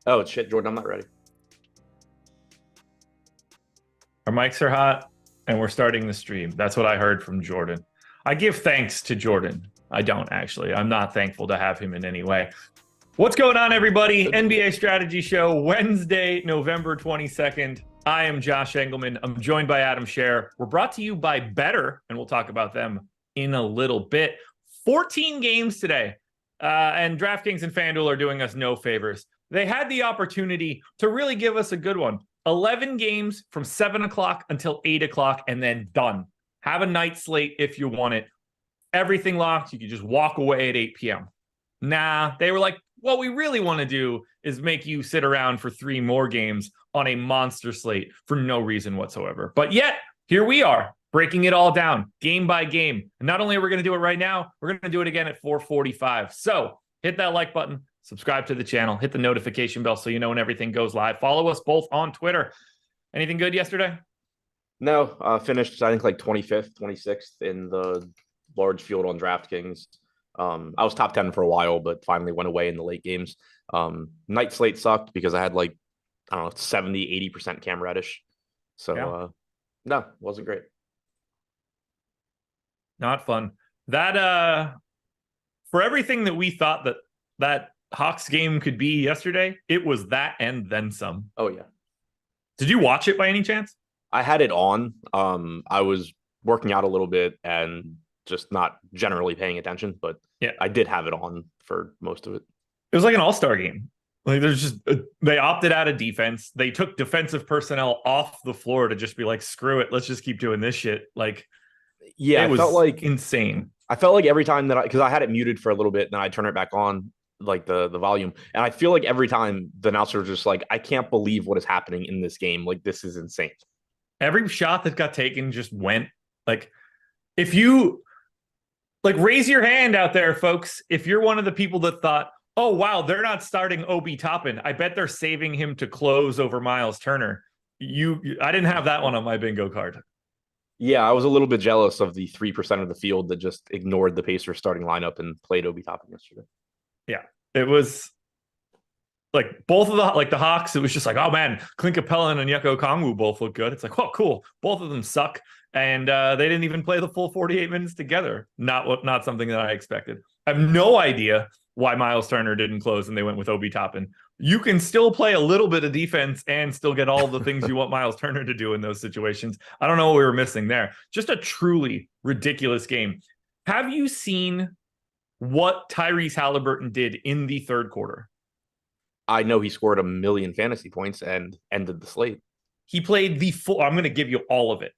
Oh, shit, Jordan, I'm not ready. Our mics are hot and we're starting the stream. That's what I heard from Jordan. I give thanks to Jordan. I don't actually. I'm not thankful to have him in any way. What's going on, everybody? NBA Strategy Show, Wednesday, November 22nd. I am Josh Engleman. I'm joined by Adam Scherer. We're brought to you by Betr, and we'll talk about them in a little bit. 14 games today, and DraftKings and FanDuel are doing us no favors. They had the opportunity to really give us a good one. 11 games from 7 o'clock until 8 o'clock, and then done. Have a night slate if you want it. Everything locked. You can just walk away at 8 p.m. Nah, they were like, what we really want to do is make you sit around for 3 more games on a monster slate for no reason whatsoever. But yet, here we are, breaking it all down, game by game. And not only are we going to do it right now, we're going to do it again at 4:45. So hit that like button, subscribe to the channel, hit the notification bell so you know when everything goes live. Follow us both on Twitter. Anything good yesterday? No, finished, I think, like 25th, 26th in the large field on DraftKings. I was top 10 for a while, but finally went away in the late games. Night slate sucked because I had like, I don't know, 70, 80% Cam Reddish. So, Yeah. No, wasn't great. Not fun. That, for everything that we thought that Hawks game could be yesterday, it was that and then some. Oh, yeah. Did you watch it by any chance? I had it on. I was working out a little bit and just not generally paying attention, but yeah, I did have it on for most of it. It was like an all-star game. Like there's just they opted out of defense. They took defensive personnel off the floor to just be like, screw it, let's just keep doing this shit. Like, yeah, it was felt like insane. I felt like every time that because I had it muted for a little bit, and then I turn it back on, like the volume, and I feel like every time the announcer was just like, I can't believe what is happening in this game. Like, this is insane. Every shot that got taken just went. Like, if you like raise your hand out there, folks, if you're one of the people that thought, oh wow, they're not starting Obi Toppin, I bet they're saving him to close over Miles Turner. I didn't have that one on my bingo card. Yeah, I was a little bit jealous of the 3% of the field that just ignored the Pacers starting lineup and played Obi Toppin yesterday. Yeah, it was like both of the Hawks. It was just like, oh man, Clint Capella and Onyeka Okongwu both look good. It's like, oh cool, both of them suck, and they didn't even play the full 48 minutes together. Not something that I expected. I have no idea why Miles Turner didn't close and they went with Obi Toppin. You can still play a little bit of defense and still get all the things you want Miles Turner to do in those situations. I don't know what we were missing there. Just a truly ridiculous game. Have you seen what Tyrese Halliburton did in the third quarter? I know he scored 1 million fantasy points and ended the slate. He played the full, I'm going to give you all of it,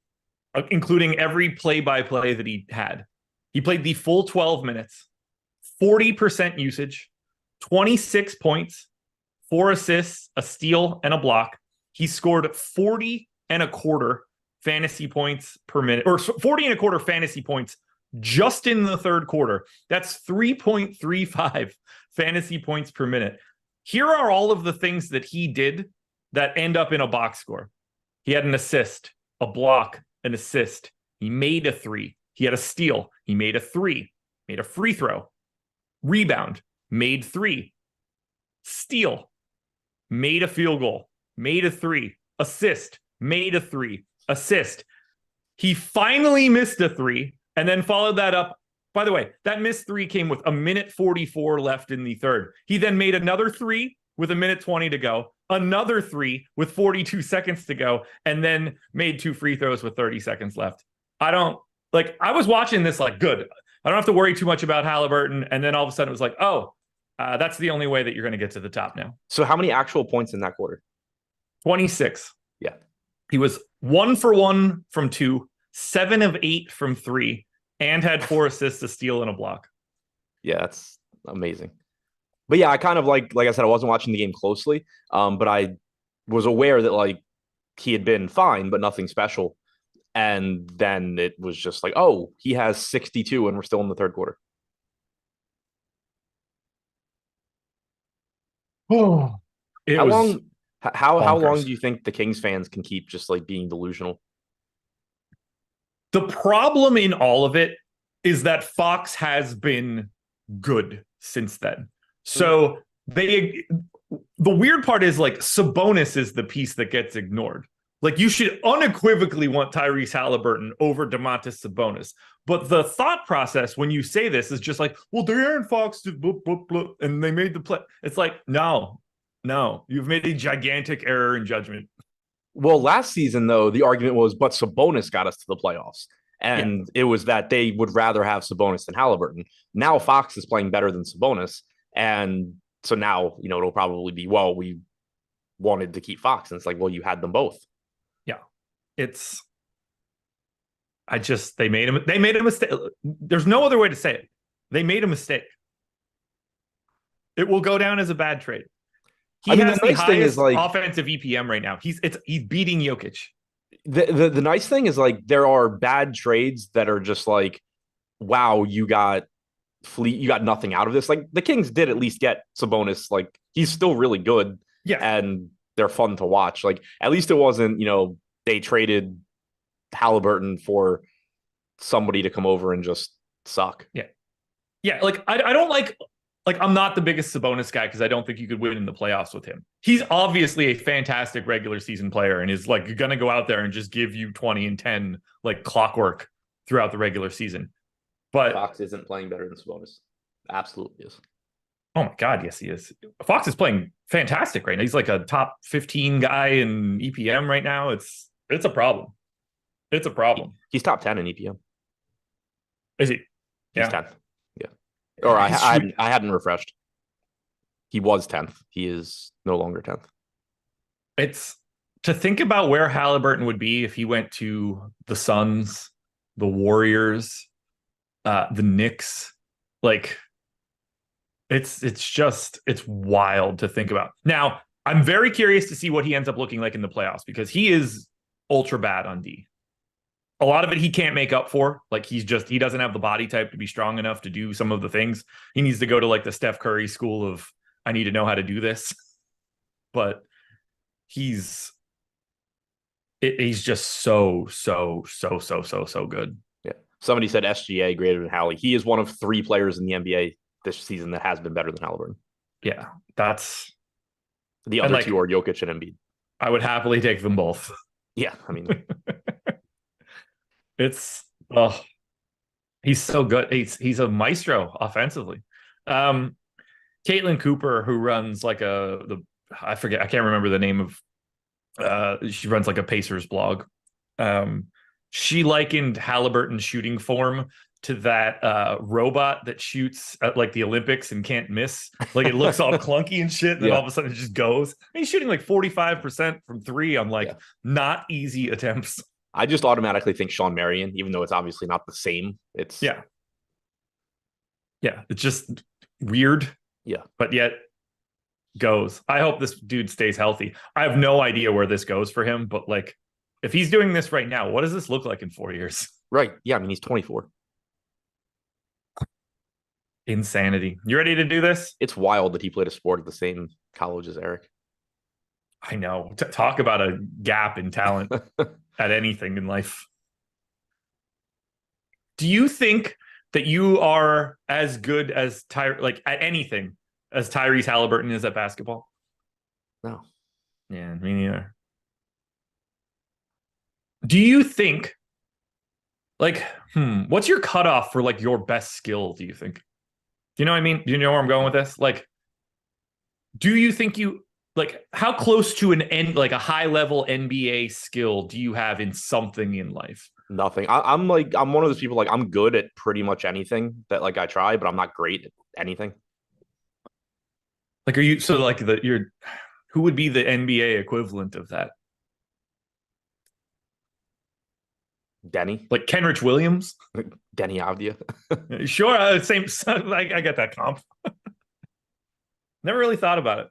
including every play-by-play that he had. He played the full 12 minutes, 40% usage, 26 points, 4 assists, a steal, and a block. He scored 40 and a quarter fantasy points per minute, or 40 and a quarter fantasy points just in the third quarter. That's 3.35 fantasy points per minute. Here are all of the things that he did that end up in a box score. He had an assist, a block, an assist. He made a 3. He had a steal. He made a 3, made a free throw, rebound, made 3, steal, made a field goal, made a 3, assist, made a 3, assist. He finally missed a 3 and then followed that up. By the way, that missed 3 came with 1:44 left in the third. He then made another 3 with 1:20 to go, another 3 with 42 seconds to go, and then made 2 free throws with 30 seconds left. I was watching this like, good. I don't have to worry too much about Halliburton. And then all of a sudden it was like, oh, that's the only way that you're going to get to the top now. So how many actual points in that quarter? 26. Yeah. He was 1 for 1 from 2, 7 of 8 from 3, and had 4 assists, a steal, and a block. Yeah, that's amazing. But yeah, I kind of like I said, I wasn't watching the game closely, but I was aware that like he had been fine, but nothing special. And then it was just like, oh, he has 62 and we're still in the third quarter. Oh, how long do you think the Kings fans can keep just like being delusional? The problem in all of it is that Fox has been good since then. So the weird part is like Sabonis is the piece that gets ignored. Like you should unequivocally want Tyrese Halliburton over Domantas Sabonis. But the thought process when you say this is just like, well, De'Aaron Fox did blah, blah, blah, and they made the play. It's like, no, you've made a gigantic error in judgment. Well, last season, though, the argument was, but Sabonis got us to the playoffs. And it was that they would rather have Sabonis than Halliburton. Now Fox is playing better than Sabonis. And so now, it'll probably be, well, we wanted to keep Fox. And it's like, well, you had them both. Yeah. They made a mistake. There's no other way to say it. They made a mistake. It will go down as a bad trade. He has the highest offensive EPM right now. He's beating Jokic. The nice thing is like there are bad trades that are just like, wow, you got nothing out of this. Like the Kings did at least get Sabonis. Like he's still really good. Yeah. And they're fun to watch. Like at least it wasn't, they traded Halliburton for somebody to come over and just suck. Yeah. Yeah. Like I don't like I'm not the biggest Sabonis guy because I don't think you could win in the playoffs with him. He's obviously a fantastic regular season player and is like going to go out there and just give you 20 and 10 like clockwork throughout the regular season. But Fox isn't playing better than Sabonis. Absolutely is. Oh my God, yes, he is. Fox is playing fantastic right now. He's like a top 15 guy in EPM right now. It's a problem. It's a problem. He's top 10 in EPM. Is he? He's 10th. Yeah. Or I hadn't refreshed. He was 10th. He is no longer 10th. It's to think about where Halliburton would be if he went to the Suns, the Warriors, the Knicks. Like it's wild to think about. Now, I'm very curious to see what he ends up looking like in the playoffs because he is ultra bad on D. A lot of it he can't make up for. Like he doesn't have the body type to be strong enough to do some of the things. He needs to go to like the Steph Curry school of I need to know how to do this. But he's just so good. Yeah. Somebody said SGA greater than Hallie. He is one of 3 players in the NBA this season that has been better than Halliburton. Yeah, that's the other 2 are Jokic and Embiid. I would happily take them both. Yeah, I mean, he's so good. He's a maestro offensively. Caitlin Cooper, who runs like I can't remember the name of. She runs like a Pacers blog. She likened Halliburton's shooting form to that robot that shoots at like the Olympics and can't miss. Like it looks all clunky and shit. And then all of a sudden it just goes. And he's shooting like 45% from 3 on like not easy attempts. I just automatically think Sean Marion, even though it's obviously not the same. It's it's just weird. Yeah. But yet goes. I hope this dude stays healthy. I have no idea where this goes for him, but like if he's doing this right now, what does this look like in 4 years? Right. Yeah. I mean, he's 24. Insanity. You ready to do this? It's wild that he played a sport at the same college as Eric. I know. Talk about a gap in talent at anything in life. Do you think that you are as good as at anything as Tyrese Halliburton is at basketball? No. Yeah, me neither. Do you think what's your cutoff for like your best skill, do you think? Do you know what I mean? Do you know where I'm going with this? Like, do you think how close to a high level NBA skill do you have in something in life? Nothing. I'm one of those people, like I'm good at pretty much anything that like I try, but I'm not great at anything. Like, are you, so like who would be the NBA equivalent of that? Denny, like Kenrich Williams, Denny Avdia. Sure, same. I get that comp. Never really thought about it.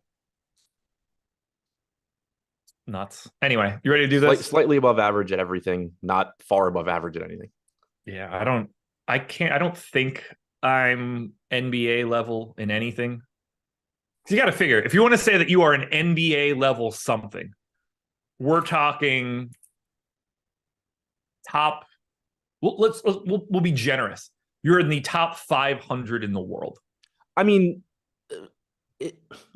Nuts. Anyway, you ready to do this? Slightly above average at everything, not far above average at anything. Yeah, I don't think I'm NBA level in anything. You got to figure, if you want to say that you are an NBA level something, we're talking top. We'll be generous. You're in the top 500 in the world. I mean,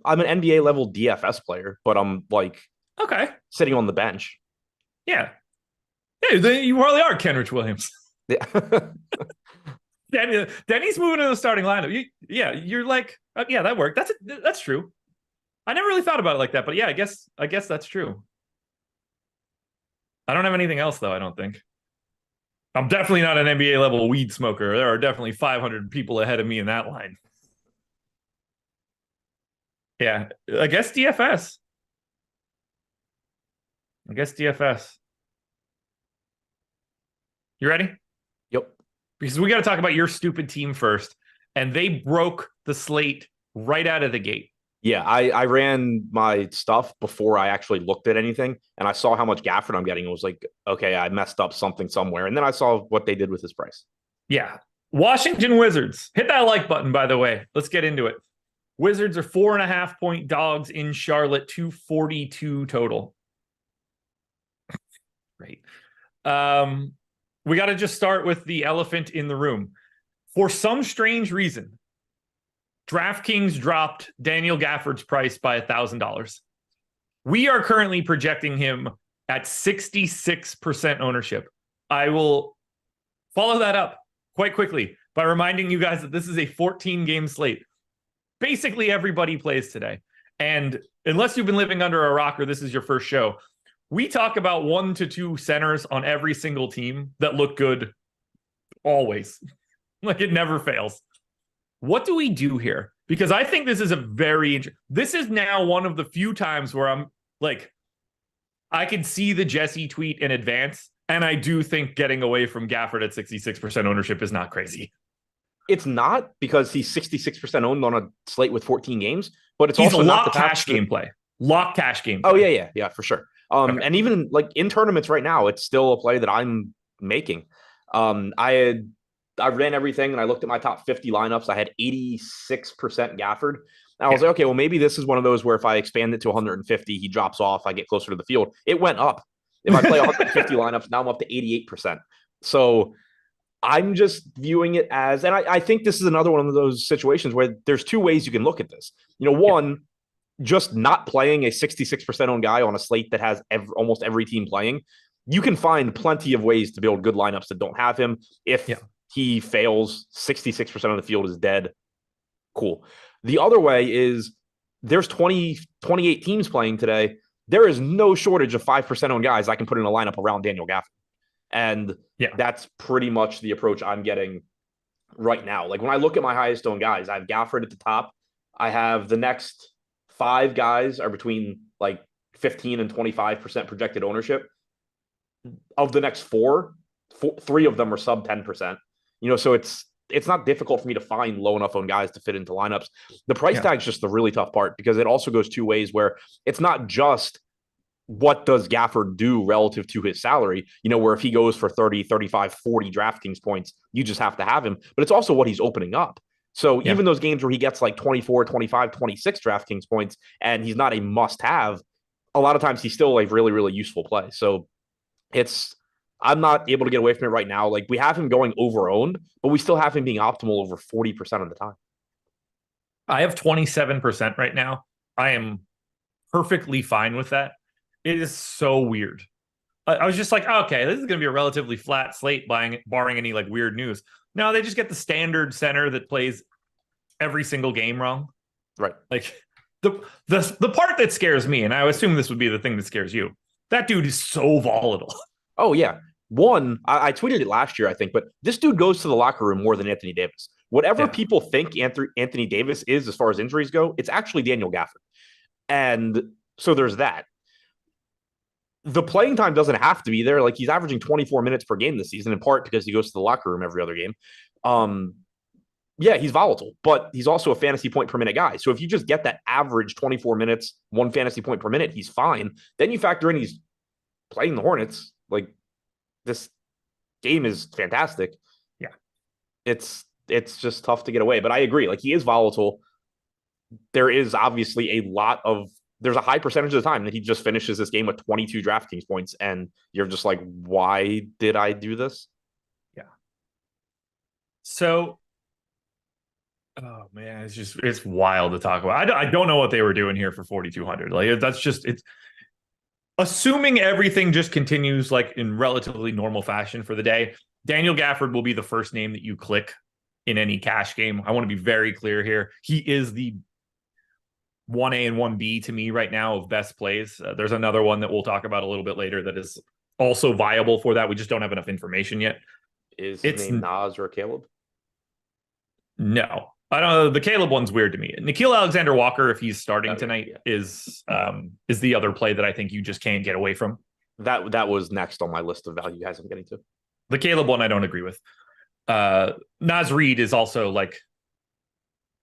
I'm an NBA level DFS player, but I'm like Okay. sitting on the bench. Yeah. Yeah, you probably are Kenrich Williams. Yeah. Denny's moving in the starting lineup. You're like, yeah, that worked. That's true. I never really thought about it like that, but yeah, I guess that's true. I don't have anything else though, I don't think. I'm definitely not an NBA level weed smoker. There are definitely 500 people ahead of me in that line. Yeah, I guess DFS. You ready? Yep. Because we got to talk about your stupid team first. And they broke the slate right out of the gate. Yeah, I ran my stuff before I actually looked at anything, and I saw how much Gafford I'm getting. It was like, okay, I messed up something somewhere. And then I saw what they did with his price. Yeah. Washington Wizards. Hit that like button, by the way. Let's get into it. Wizards are 4.5-point dogs in Charlotte, 242 total. Great. We got to just start with the elephant in the room. For some strange reason, DraftKings dropped Daniel Gafford's price by $1,000. We are currently projecting him at 66% ownership. I will follow that up quite quickly by reminding you guys that this is a 14-game slate. Basically, everybody plays today. And unless you've been living under a rock or this is your first show, we talk about 1 to 2 centers on every single team that look good always. Like it never fails. What do we do here? Because I think this is this is now one of the few times where I'm like, I can see the Jesse tweet in advance. And I do think getting away from Gafford at 66% ownership is not crazy. It's not, because he's 66% owned on a slate with 14 games, but it's He's also a not lock cash gameplay. Lock cash gameplay. Oh, yeah, for sure. Okay. And even like in tournaments right now, it's still a play that I'm making. I ran everything and I looked at my top 50 lineups. I had 86% Gafford. And I was like, okay, well, maybe this is one of those where if I expand it to 150, he drops off, I get closer to the field. It went up. If I play 150 lineups, now I'm up to 88%. So I'm just viewing it as, and I think this is another one of those situations where there's two ways you can look at this. One, just not playing a 66% owned guy on a slate that has almost every team playing. You can find plenty of ways to build good lineups that don't have him. If he fails, 66% of the field is dead. Cool. The other way is there's 28 teams playing today. There is no shortage of 5% owned guys I can put in a lineup around Daniel Gafford. And that's pretty much the approach I'm getting right now. Like when I look at my highest owned guys, I have Gafford at the top. I have the next 5 guys are between like 15 and 25% projected ownership. Of the next 4, 3 of them are sub 10%. So it's not difficult for me to find low enough owned guys to fit into lineups. The price tag is just the really tough part, because it also goes two ways, where it's not just what does Gafford do relative to his salary, where if he goes for 30, 35, 40 DraftKings points, you just have to have him. But it's also what he's opening up. So even those games where he gets like 24, 25, 26 DraftKings points and he's not a must-have, a lot of times he's still a really, really useful play. So I'm not able to get away from it right now. Like we have him going over-owned, but we still have him being optimal over 40% of the time. I have 27% right now. I am perfectly fine with that. It is so weird. I was just like, okay, this is going to be a relatively flat slate, barring any like weird news. No, they just get the standard center that plays every single game wrong. Right. Like the part that scares me, and I assume this would be the thing that scares you, that dude is so volatile. Oh, yeah. One, I tweeted it last year, I think, but this dude goes to the locker room more than Anthony Davis. Whatever people think Anthony Davis is as far as injuries go, it's actually Daniel Gafford. And so there's that. The playing time doesn't have to be there. Like he's averaging 24 minutes per game this season, in part because he goes to the locker room every other game. He's volatile, but he's also a fantasy point per minute guy. So if you just get that average 24 minutes, 1 fantasy point per minute, he's fine. Then you factor in he's playing the Hornets. Like this game is fantastic. Yeah. It's just tough to get away, but I agree. Like he is volatile. There is obviously there's a high percentage of the time that he just finishes this game with 22 DraftKings points. And you're just like, why did I do this? Yeah. So Oh man, it's wild to talk about. I don't know what they were doing here for 4,200. Like that's just it's assuming everything just continues like in relatively normal fashion for the day. Daniel Gafford will be the first name that you click in any cash game. I want to be very clear here. He is the 1A and 1B to me right now of best plays. There's another one that we'll talk about a little bit later that is also viable for that. We just don't have enough information yet. Is his name Nas or Caleb? No. I don't know. The Caleb one's weird to me. Nickeil Alexander-Walker, if he's starting tonight, is the other play that I think you just can't get away from. That was next on my list of value guys I'm getting to. The Caleb one I don't agree with. Naz Reid is also like,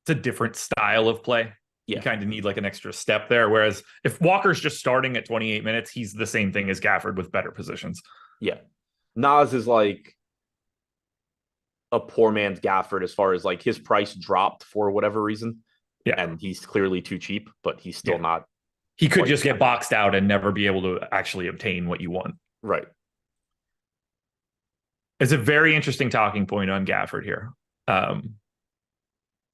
it's a different style of play. Yeah. You kind of need like an extra step there. Whereas if Walker's just starting at 28 minutes, he's the same thing as Gafford with better positions. Yeah. Nas is like a poor man's Gafford as far as like his price dropped for whatever reason. Yeah. And he's clearly too cheap, but he's still not. He could just get boxed out and never be able to actually obtain what you want. Right. It's a very interesting talking point on Gafford here.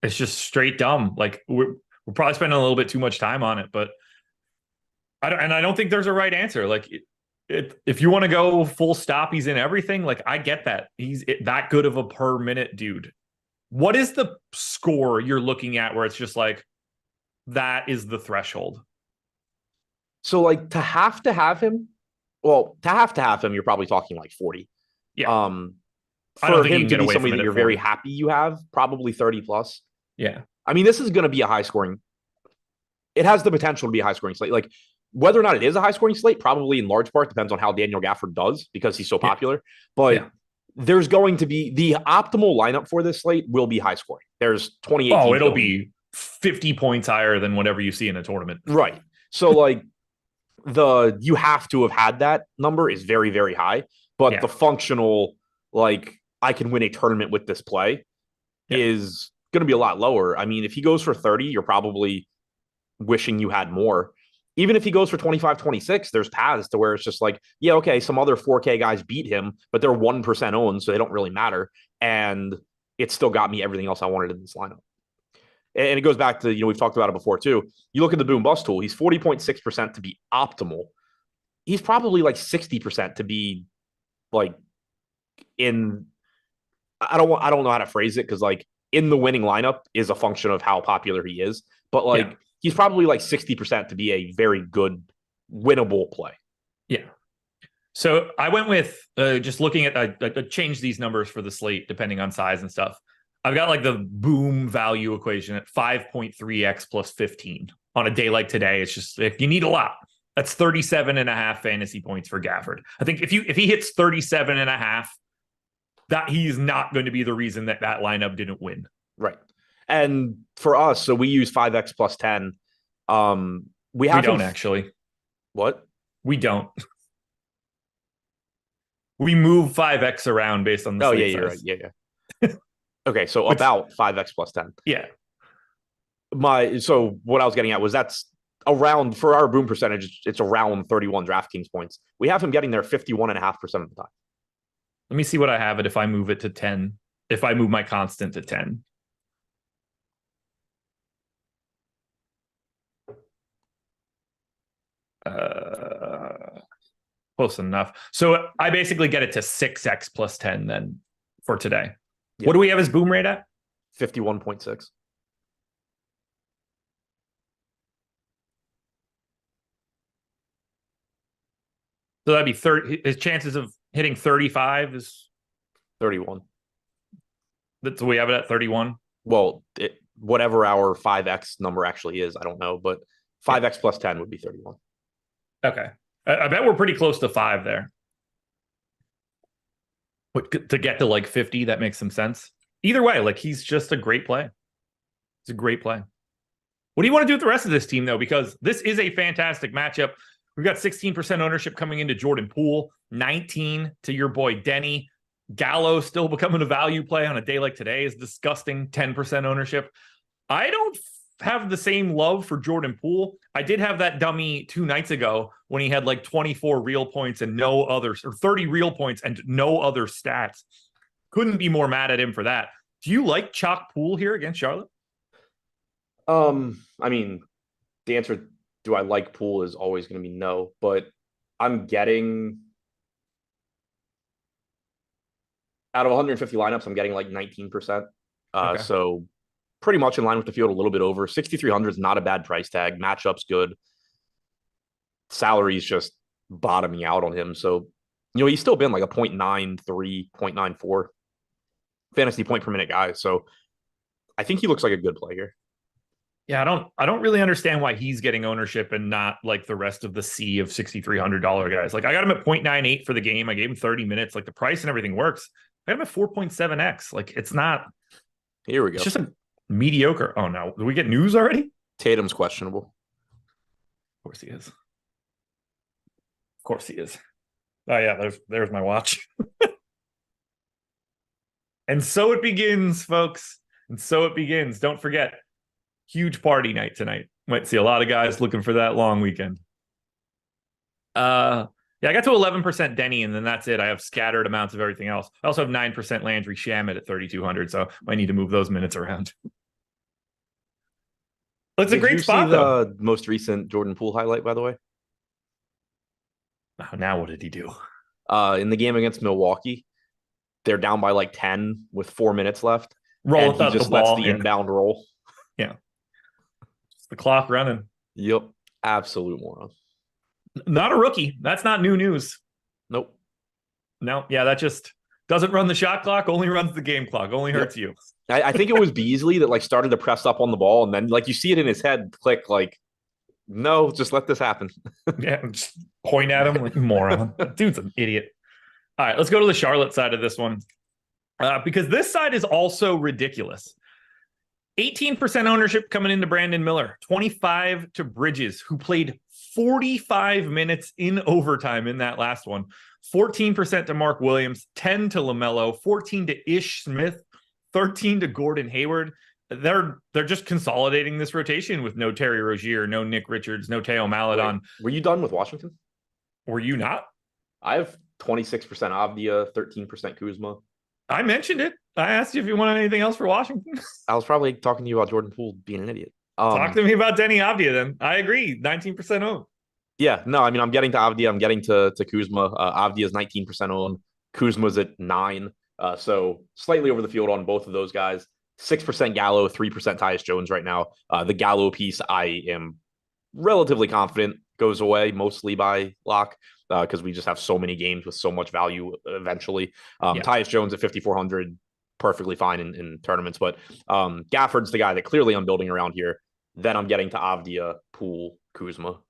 It's just straight dumb. Like we're probably spending a little bit too much time on it, but I don't think there's a right answer. Like if you want to go full stop, he's in everything. Like I get that he's that good of a per minute dude. What is the score you're looking at where it's just like, that is the threshold? So like to have him, you're probably talking like 40. Yeah. For him to be somebody that you're very happy you have, probably 30 plus. Yeah. I mean, this is going to be a high scoring. It has the potential to be a high scoring slate. Like whether or not it is a high scoring slate, probably in large part depends on how Daniel Gafford does because he's so popular. But there's going to be the optimal lineup for this slate will be high scoring. There's 28. Oh, it'll be 50 points higher than whatever you see in a tournament. Right. So like you have to have had that number is very, very high. But the functional, like, I can win a tournament with this play is going to be a lot lower. I mean, if he goes for 30, you're probably wishing you had more. Even if he goes for 25, 26, there's paths to where it's just like, yeah, okay, some other 4K guys beat him, but they're 1% owned, so they don't really matter. And it still got me everything else I wanted in this lineup. And it goes back to, we've talked about it before too. You look at the boom bust tool, he's 40.6% to be optimal. He's probably like 60% to be like I don't know how to phrase it because like in the winning lineup is a function of how popular he is, but like he's probably like 60% to be a very good winnable play. Yeah. So I went with just looking at I changed these numbers for the slate depending on size and stuff. I've got like the boom value equation at 5.3x plus 15 on a day like today. It's just if you need a lot. That's 37.5 fantasy points for Gafford. I think if he hits 37.5, that he's not going to be the reason that lineup didn't win. Right. And for us, so we use 5x plus 10. We don't actually. What? We don't. We move 5x around based on the size. You're right. Yeah. Okay, so about 5x plus 10. Yeah. So what I was getting at was that's around, for our boom percentage, it's around 31 DraftKings points. We have him getting there 51.5% of the time. Let me see what I have it if I move it to 10. If I move my constant to 10. Close enough. So I basically get it to 6x plus 10 then for today. Yeah. What do we have his boom rate at? 51.6. So that'd be 30. His chances of hitting 35 is 31. So we have it at 31. Well, whatever our 5x number actually is, I don't know, but 5x plus 10 would be 31. Okay. I bet we're pretty close to 5 there. But to get to like 50, that makes some sense. Either way, like he's just a great play. It's a great play. What do you want to do with the rest of this team, though? Because this is a fantastic matchup. We've got 16% ownership coming into Jordan Poole, 19 to your boy Denny. Gallo still becoming a value play on a day like today is disgusting, 10% ownership. I don't have the same love for Jordan Poole. I did have that dummy 2 nights ago when he had like 24 real points and no others, or 30 real points and no other stats. Couldn't be more mad at him for that. Do you like chalk Poole here against Charlotte? I mean, the answer, do I like Poole, is always going to be no, but I'm getting out of 150 lineups, I'm getting like 19%. Okay. So pretty much in line with the field, a little bit over. 6,300 is not a bad price tag. Matchup's good. Salary's just bottoming out on him. So, he's still been like a 0.93, 0.94 fantasy point per minute guy. So I think he looks like a good play here. Yeah, I don't really understand why he's getting ownership and not like the rest of the sea of $6,300 guys. Like I got him at 0.98 for the game. I gave him 30 minutes. Like the price and everything works. I got him at 4.7x. Like it's not. Here we go. It's just a mediocre. Oh no, do we get news already? Tatum's questionable. Of course he is. Of course he is. Oh yeah, there's my watch. And so it begins, folks. And so it begins. Don't forget, huge party night tonight. Might see a lot of guys looking for that long weekend. Yeah, I got to 11% Denny, and then that's it. I have scattered amounts of everything else. I also have 9% Landry Shamet at 3,200, so I need to move those minutes around. But it's a great spot, though. The most recent Jordan Poole highlight, by the way? Oh, now what did he do? In the game against Milwaukee, they're down by like 10 with 4 minutes left. Roll and he just lets the inbound roll. Yeah. Just the clock running. Yep. Absolute moron. Not a rookie. That's not new news. Nope. No. Yeah, that just doesn't run the shot clock, only runs the game clock, only hurts you. I think it was Beasley that like started to press up on the ball, and then like you see it in his head click like, no, just let this happen. Yeah, just point at him like moron. Dude's an idiot. All right, let's go to the Charlotte side of this one. Because this side is also ridiculous. 18% ownership coming into Brandon Miller, 25 to Bridges, who played 45 minutes in overtime in that last one, 14% to Mark Williams, 10 to LaMelo, 14 to Ish Smith, 13 to Gordon Hayward. They're just consolidating this rotation with no Terry Rozier, no Nick Richards, no Teo Maledon. Were you done with Washington? Were you not? I have 26% Avdia, 13% Kuzma. I mentioned it. I asked you if you wanted anything else for Washington. I was probably talking to you about Jordan Poole being an idiot. Talk to me about Denny Avdia then. I agree. 19% owned. Yeah, no, I mean, I'm getting to Avdia. I'm getting to Kuzma. Avdia is 19% owned. Kuzma's at 9. So slightly over the field on both of those guys. 6% Gallo, 3% Tyus Jones right now. The Gallo piece, I am relatively confident goes away mostly by lock because we just have so many games with so much value eventually. Tyus Jones at 5,400, perfectly fine in tournaments. But Gafford's the guy that clearly I'm building around here. Then I'm getting to Avdia, Poole, Kuzma.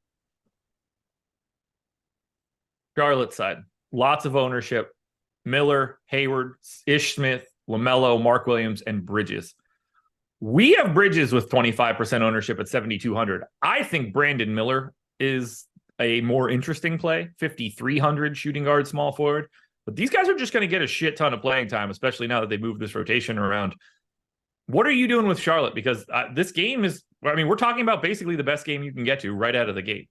Charlotte side, lots of ownership. Miller, Hayward, Ish Smith, LaMelo, Mark Williams, and Bridges. We have Bridges with 25% ownership at 7,200. I think Brandon Miller is a more interesting play, 5,300 shooting guard, small forward. But these guys are just going to get a shit ton of playing time, especially now that they moved this rotation around. What are you doing with Charlotte? Because this game is, I mean, we're talking about basically the best game you can get to right out of the gate.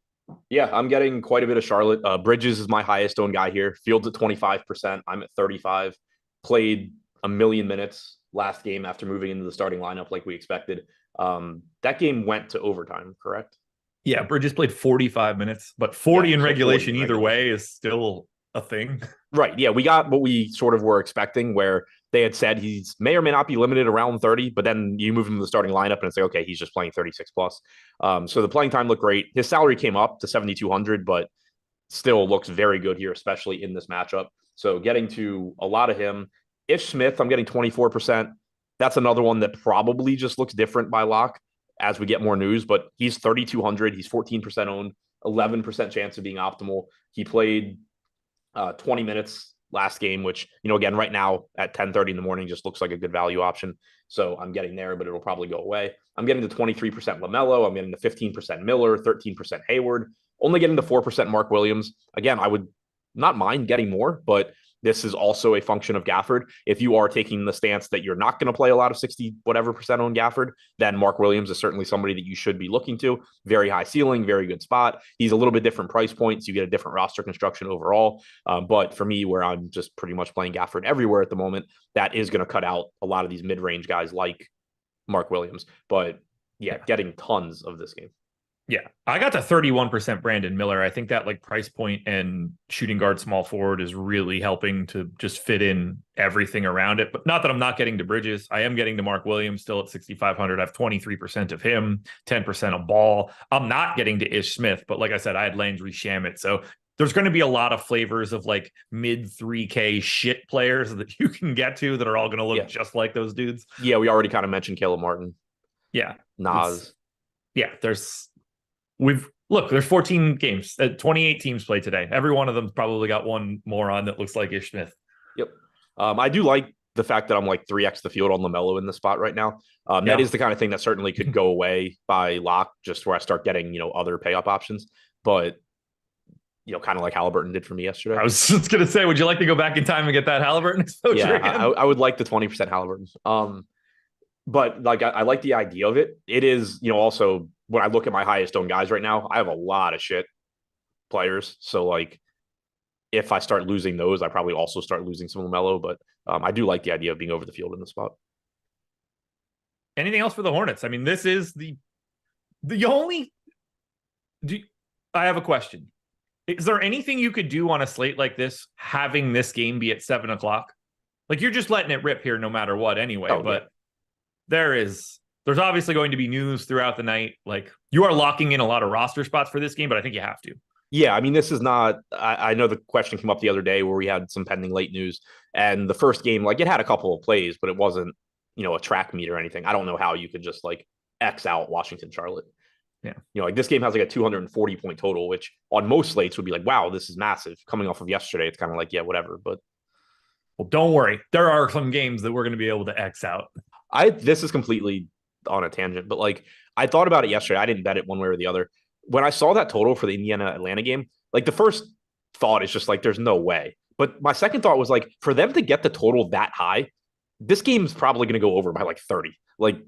Yeah, I'm getting quite a bit of Charlotte. Bridges is my highest owned guy here. Fields at 25%. I'm at 35. Played a million minutes last game after moving into the starting lineup like we expected. That game went to overtime, correct? Yeah, Bridges played 45 minutes, but 40 in regulation either way is still a thing. Right. Yeah, we got what we sort of were expecting, where they had said he's may or may not be limited around 30, but then you move him to the starting lineup and it's like, okay, he's just playing 36 plus. So the playing time looked great. His salary came up to 7,200, but still looks very good here, especially in this matchup. So getting to a lot of him. Ish Smith, I'm getting 24%. That's another one that probably just looks different by lock as we get more news, but he's 3,200. He's 14% owned, 11% chance of being optimal. He played 20 minutes last game, which, again, right now at 10:30 in the morning just looks like a good value option. So I'm getting there, but it'll probably go away. I'm getting to 23% LaMelo. I'm getting to 15% Miller, 13% Hayward, only getting to 4% Mark Williams. Again, I would not mind getting more, but this is also a function of Gafford. If you are taking the stance that you're not going to play a lot of 60 whatever percent on Gafford, then Mark Williams is certainly somebody that you should be looking to. Very high ceiling, very good spot. He's a little bit different price points. You get a different roster construction overall. But for me, where I'm just pretty much playing Gafford everywhere at the moment, that is going to cut out a lot of these mid-range guys like Mark Williams. But Yeah, getting tons of this game. Yeah, I got to 31% Brandon Miller. I think that like price point and shooting guard small forward is really helping to just fit in everything around it. But not that I'm not getting to Bridges. I am getting to Mark Williams still at 6,500. I have 23% of him, 10% of Ball. I'm not getting to Ish Smith, but like I said, I had Landry Shamet. So there's going to be a lot of flavors of like mid 3K shit players that you can get to that are all going to look just like those dudes. Yeah, we already kind of mentioned Caleb Martin. Yeah. Nas. There's 14 games. 28 teams play today. Every one of them's probably got one moron that looks like Ish Smith. Yep. I do like the fact that I'm like 3x the field on LaMelo in the spot right now. That is the kind of thing that certainly could go away by lock, just where I start getting, other pay up options. But, kind of like Halliburton did for me yesterday. I was just going to say, would you like to go back in time and get that Halliburton exposure? Yeah, again? I would like the 20% Halliburton. But like I like the idea of it. It is, also when I look at my highest owned guys right now, I have a lot of shit players. So like if I start losing those, I probably also start losing some LaMelo. But I do like the idea of being over the field in the spot. Anything else for the Hornets? I mean, this is the only. I have a question. Is there anything you could do on a slate like this, having this game be at 7:00? Like you're just letting it rip here no matter what anyway. But there's obviously going to be news throughout the night. Like you are locking in a lot of roster spots for this game, but I think you have to. Yeah, I mean, this is not. I know the question came up the other day where we had some pending late news, and the first game, like it had a couple of plays, but it wasn't, a track meet or anything. I don't know how you could just like X out Washington, Charlotte. Yeah. Like this game has like a 240 point total, which on most slates would be like, wow, this is massive. Coming off of yesterday, it's kind of like, yeah, whatever. But well, don't worry. There are some games that we're going to be able to X out. This is completely on a tangent, but like I thought about it yesterday. I didn't bet it one way or the other. When I saw that total for the Indiana-Atlanta game, like the first thought is just like, there's no way. But my second thought was like, for them to get the total that high, this game's probably going to go over by like 30. Like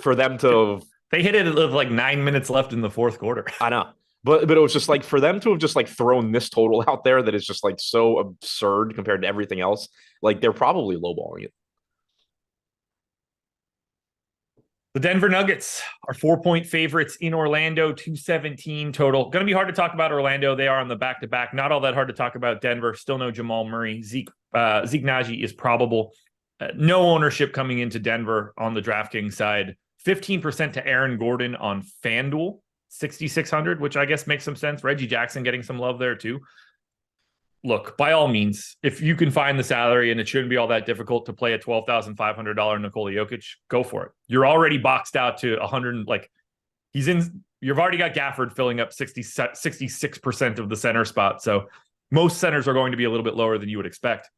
for them to... They hit it with like 9 minutes left in the fourth quarter. I know. But it was just like for them to have just like thrown this total out there that is just like so absurd compared to everything else. Like they're probably lowballing it. The Denver Nuggets are 4-point favorites in Orlando, 217 total. Going to be hard to talk about Orlando. They are on the back-to-back. Not all that hard to talk about Denver. Still no Jamal Murray. Zeke Nnaji is probable. No ownership coming into Denver on the DraftKings side. 15% to Aaron Gordon on FanDuel, 6,600, which I guess makes some sense. Reggie Jackson getting some love there too. Look, by all means, if you can find the salary and it shouldn't be all that difficult to play a $12,500 Nikola Jokic, go for it. You're already boxed out to 100. Like you've already got Gafford filling up 66% of the center spot. So most centers are going to be a little bit lower than you would expect.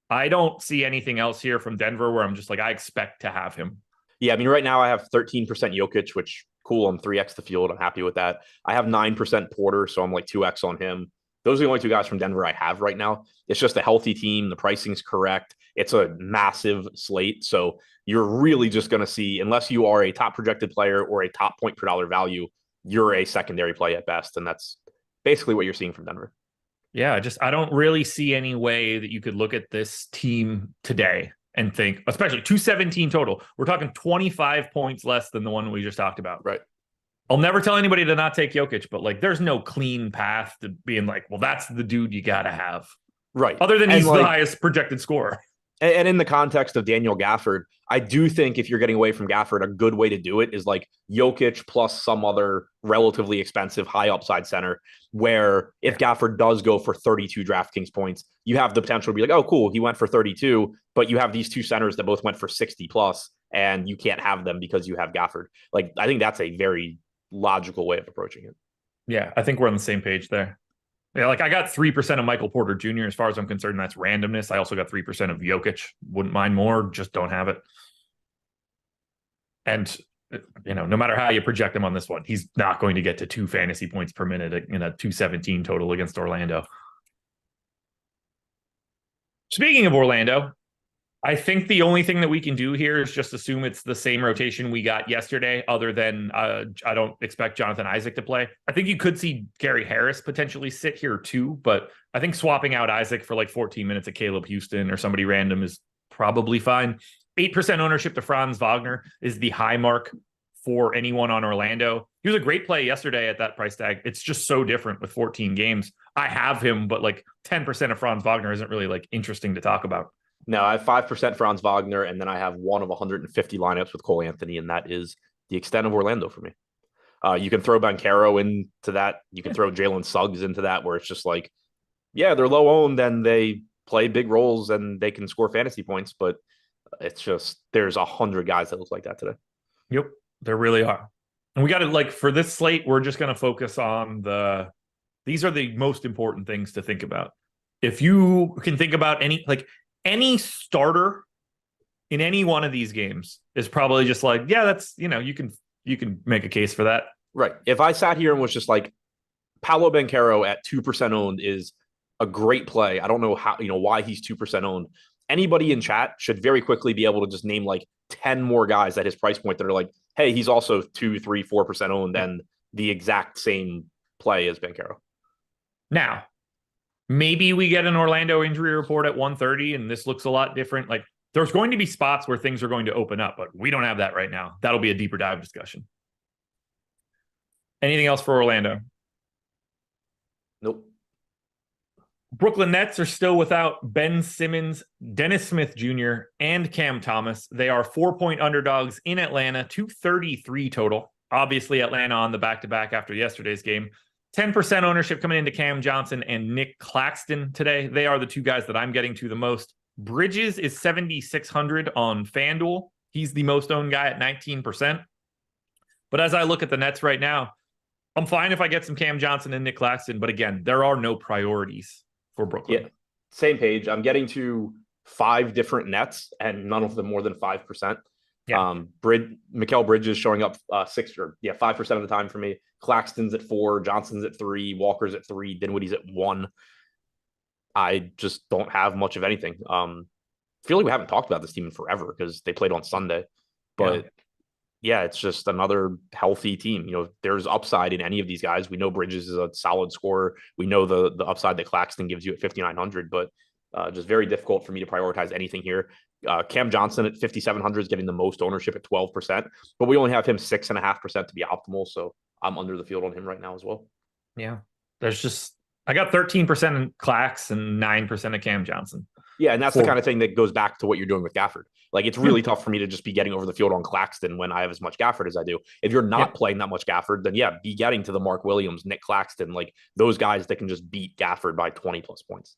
I don't see anything else here from Denver where I'm just like, I expect to have him. Yeah, I mean, right now I have 13% Jokic, which cool. I'm 3x the field. I'm happy with that. I have 9% Porter, so I'm like 2x on him. Those are the only two guys from Denver I have right now. It's just a healthy team. The pricing's correct. It's a massive slate. So you're really just going to see, unless you are a top projected player or a top point per dollar value, you're a secondary play at best. And that's basically what you're seeing from Denver. Yeah, I don't really see any way that you could look at this team today and think, especially 217 total. We're talking 25 points less than the one we just talked about. Right. I'll never tell anybody to not take Jokic, but like there's no clean path to being like, well, that's the dude you got to have. Right. Other than he's the highest projected scorer. And in the context of Daniel Gafford, I do think if you're getting away from Gafford, a good way to do it is like Jokic plus some other relatively expensive high upside center, where if Gafford does go for 32 DraftKings points, you have the potential to be like, oh, cool, he went for 32, but you have these two centers that both went for 60 plus, and you can't have them because you have Gafford. Like, I think that's a very logical way of approaching it. Yeah, I think we're on the same page there. Yeah, like I got 3% of Michael Porter Jr. as far as I'm concerned. That's randomness. I also got 3% of Jokic. Wouldn't mind more, just don't have it. And, no matter how you project him on this one, he's not going to get to 2 fantasy points per minute in a 217 total against Orlando. Speaking of Orlando, I think the only thing that we can do here is just assume it's the same rotation we got yesterday, other than I don't expect Jonathan Isaac to play. I think you could see Gary Harris potentially sit here too, but I think swapping out Isaac for like 14 minutes of Caleb Houston or somebody random is probably fine. 8% ownership to Franz Wagner is the high mark. for anyone on Orlando. He was a great play yesterday at that price tag. It's just so different with 14 games. I have him, but like 10% of Franz Wagner isn't really like interesting to talk about. No, I have 5% Franz Wagner, and then I have one of 150 lineups with Cole Anthony, and that is the extent of Orlando for me. You can throw Banchero into that. You can throw Jalen Suggs into that, where it's just like, yeah, they're low owned and they play big roles and they can score fantasy points, but it's just there's 100 guys that look like that today. Yep, there really are. And we got to, like, for this slate, we're just going to focus on these are the most important things to think about. If you can think about any starter in any one of these games is probably just like, yeah, that's, you can make a case for that. Right. If I sat here and was just like, Paolo Banchero at 2% owned is a great play. I don't know how, why he's 2% owned. Anybody in chat should very quickly be able to just name like 10 more guys at his price point that are like, hey, he's also 2, 3, 4% owned and the exact same play as Banchero. Now, maybe we get an Orlando injury report at 1:30 and this looks a lot different. Like, there's going to be spots where things are going to open up, but we don't have that right now. That'll be a deeper dive discussion. Anything else for Orlando? Nope. Brooklyn Nets are still without Ben Simmons, Dennis Smith Jr., and Cam Thomas. They are 4-point underdogs in Atlanta, 233 total. Obviously, Atlanta on the back-to-back after yesterday's game. 10% ownership coming into Cam Johnson and Nick Claxton today. They are the two guys that I'm getting to the most. Bridges is 7,600 on FanDuel. He's the most owned guy at 19%. But as I look at the Nets right now, I'm fine if I get some Cam Johnson and Nick Claxton. But again, there are no priorities for Brooklyn. Yeah, same page. I'm getting to 5 different Nets and none of them more than 5%. Yeah. Mikal Bridges showing up 5% of the time for me. Claxton's at 4, Johnson's at 3, Walker's at 3, Dinwiddie's at 1. I just don't have much of anything. Feel like we haven't talked about this team in forever because they played on Sunday. But yeah, it's just another healthy team. There's upside in any of these guys. We know Bridges is a solid scorer. We know the upside that Claxton gives you at 5,900, but just very difficult for me to prioritize anything here. Cam Johnson at 5,700 is getting the most ownership at 12%, but we only have him 6.5% to be optimal. So I'm under the field on him right now as well. Yeah. I got 13% in Clax and 9% of Cam Johnson. Yeah, and that's the kind of thing that goes back to what you're doing with Gafford. Like, it's really tough for me to just be getting over the field on Claxton when I have as much Gafford as I do. If you're not playing that much Gafford, then be getting to the Mark Williams, Nick Claxton, like those guys that can just beat Gafford by 20 plus points.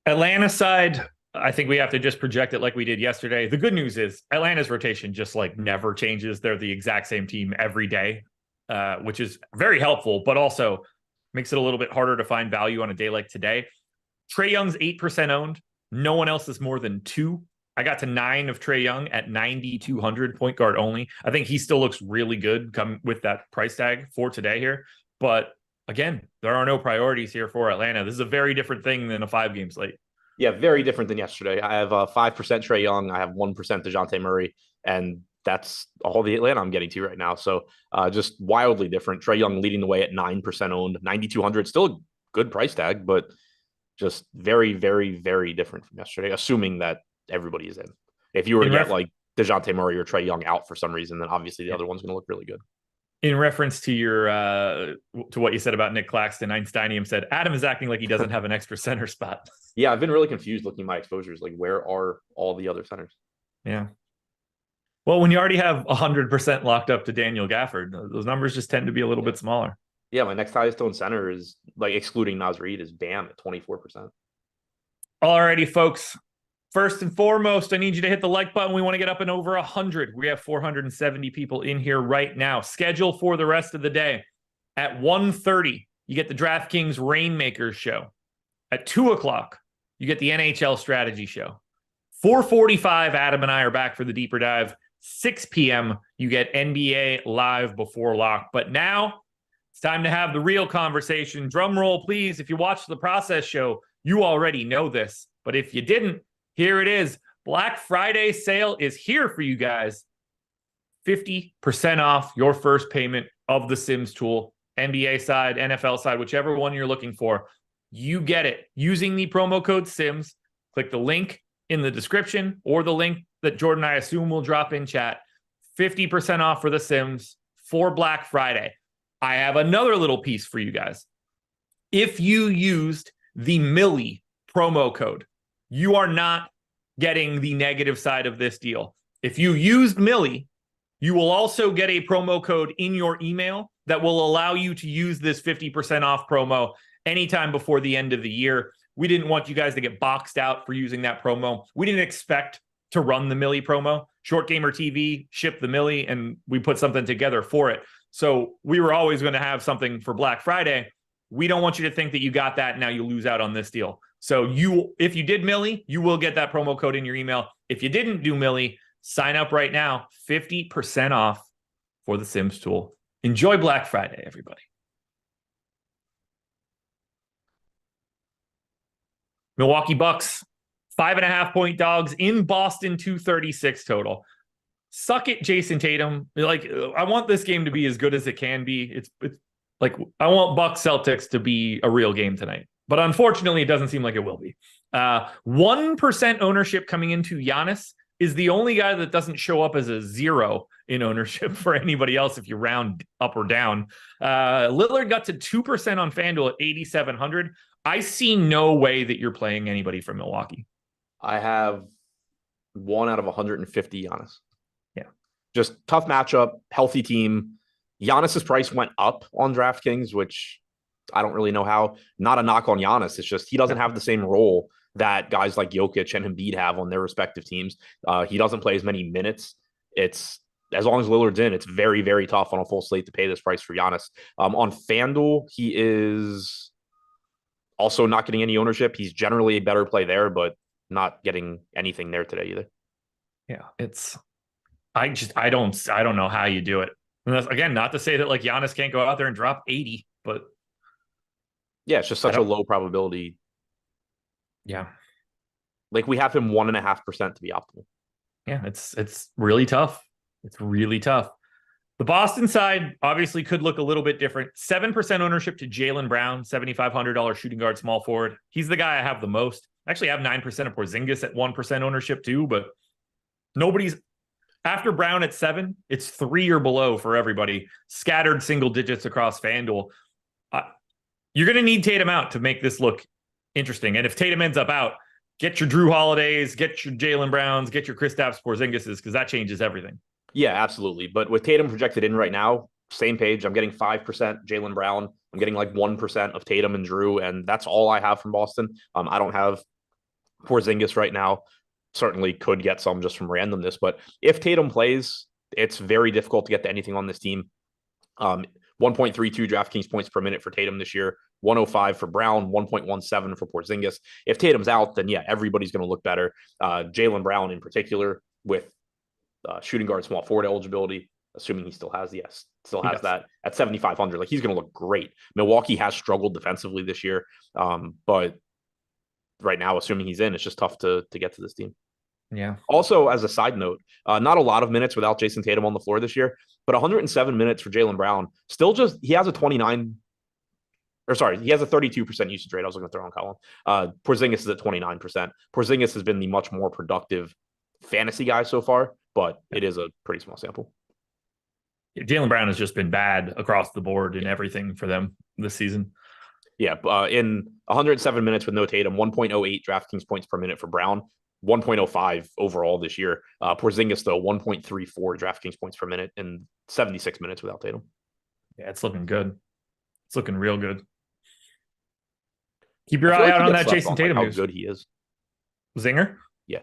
Atlanta side, I think we have to just project it like we did yesterday. The good news is Atlanta's rotation just like never changes. They're the exact same team every day, which is very helpful, but also makes it a little bit harder to find value on a day like today. Trae Young's 8% owned. No one else is more than 2. I got to 9 of Trae Young at 9,200, point guard only. I think he still looks really good come with that price tag for today here. But again, there are no priorities here for Atlanta. This is a very different thing than a 5-game slate. Yeah, very different than yesterday. I have 5% Trae Young. I have 1% DeJounte Murray, and that's all the Atlanta I'm getting to right now. So just wildly different. Trae Young leading the way at 9% owned, 9,200. Still a good price tag, but just very, very, very different from yesterday, assuming that everybody is in. If you were to get like DeJounte Murray or Trae Young out for some reason, then obviously the other one's going to look really good. In reference to your to what you said about Nick Claxton, Einsteinium said, Adam is acting like he doesn't have an extra center spot. Yeah, I've been really confused looking at my exposures. Like, where are all the other centers? Yeah. Well, when you already have 100% locked up to Daniel Gafford, those numbers just tend to be a little bit smaller. Yeah, my next highest owned center is, like, excluding Naz Reid, is Bam at 24%. Alrighty, folks. First and foremost, I need you to hit the like button. We want to get up and over 100. We have 470 people in here right now. Schedule for the rest of the day. At 1:30, you get the DraftKings Rainmakers show. At 2 o'clock, you get the NHL strategy show. 4:45, Adam and I are back for the deeper dive. 6 p.m., you get NBA live before lock. But now it's time to have the real conversation. Drum roll, please. If you watched the process show, you already know this. But if you didn't, here it is. Black Friday sale is here for you guys. 50% off your first payment of the Sims tool. NBA side, NFL side, whichever one you're looking for. You get it using the promo code SIMS. Click the link in the description or the link that Jordan, I assume, will drop in chat. 50% off for The Sims for Black Friday. I have another little piece for you guys. If you used the Millie promo code, you are not getting the negative side of this deal. If you used Millie, you will also get a promo code in your email that will allow you to use this 50% off promo anytime before the end of the year. We didn't want you guys to get boxed out for using that promo. We didn't expect to run the Millie promo. Short Gamer TV shipped the Millie, and we put something together for it. So we were always going to have something for Black Friday. We don't want you to think that you got that, and now you lose out on this deal. So if you did Millie, you will get that promo code in your email. If you didn't do Millie, sign up right now. 50% off for the Sims tool. Enjoy Black Friday, everybody. Milwaukee Bucks, 5.5-point dogs in Boston, 236 total. Suck it, Jason Tatum. Like, I want this game to be as good as it can be. It's like, I want Bucks Celtics to be a real game tonight. But unfortunately, it doesn't seem like it will be. 1% ownership coming into Giannis is the only guy that doesn't show up as a 0 in ownership for anybody else if you round up or down. Lillard got to 2% on FanDuel at 8,700. I see no way that you're playing anybody from Milwaukee. I have 1 out of 150 Giannis. Yeah. Just tough matchup, healthy team. Giannis's price went up on DraftKings, which I don't really know how. Not a knock on Giannis. It's just he doesn't have the same role that guys like Jokic and Embiid have on their respective teams. He doesn't play as many minutes. It's as long as Lillard's in, it's very, very tough on a full slate to pay this price for Giannis. On FanDuel, he is also not getting any ownership. He's generally a better play there, but not getting anything there today either. Yeah, I don't know how you do it. And that's, again, not to say that like Giannis can't go out there and drop 80, but yeah, it's just such a low probability. Yeah. Like we have him 1.5% to be optimal. Yeah, it's really tough. It's really tough. The Boston side obviously could look a little bit different. 7% ownership to Jaylen Brown, $7,500 shooting guard, small forward. He's the guy I have the most. Actually, I have 9% of Porzingis at 1% ownership too, but nobody's after Brown at 7. It's 3 or below for everybody. Scattered single digits across FanDuel. You're going to need Tatum out to make this look interesting. And if Tatum ends up out, get your Drew Holidays, get your Jaylen Browns, get your Kristaps Porzingises, because that changes everything. Yeah, absolutely. But with Tatum projected in right now, same page, I'm getting 5% Jaylen Brown. I'm getting like 1% of Tatum and Drew, and that's all I have from Boston. I don't have Porzingis right now. Certainly could get some just from randomness, but if Tatum plays, it's very difficult to get to anything on this team. 1.32 DraftKings points per minute for Tatum this year, 105 for Brown, 1.17 for Porzingis. If Tatum's out, then yeah, everybody's going to look better. Jaylen Brown in particular with shooting guard, small forward eligibility, assuming he still has, that at 7,500. Like he's going to look great. Milwaukee has struggled defensively this year, but right now, assuming he's in, it's just tough to get to this team. Yeah. Also, as a side note, not a lot of minutes without Jason Tatum on the floor this year, but 107 minutes for Jaylen Brown. Still he has a 32% usage rate. I was going to throw on Colin. Porzingis is at 29%. Porzingis has been the much more productive fantasy guy so far, but it is a pretty small sample. Jaylen Brown has just been bad across the board in everything for them this season. Yeah, in 107 minutes with no Tatum, 1.08 DraftKings points per minute for Brown, 1.05 overall this year. Porzingis, though, 1.34 DraftKings points per minute in 76 minutes without Tatum. Yeah, it's looking good. It's looking real good. Keep your eye out on that Jason Tatum news. How good he is. Zinger? Yeah.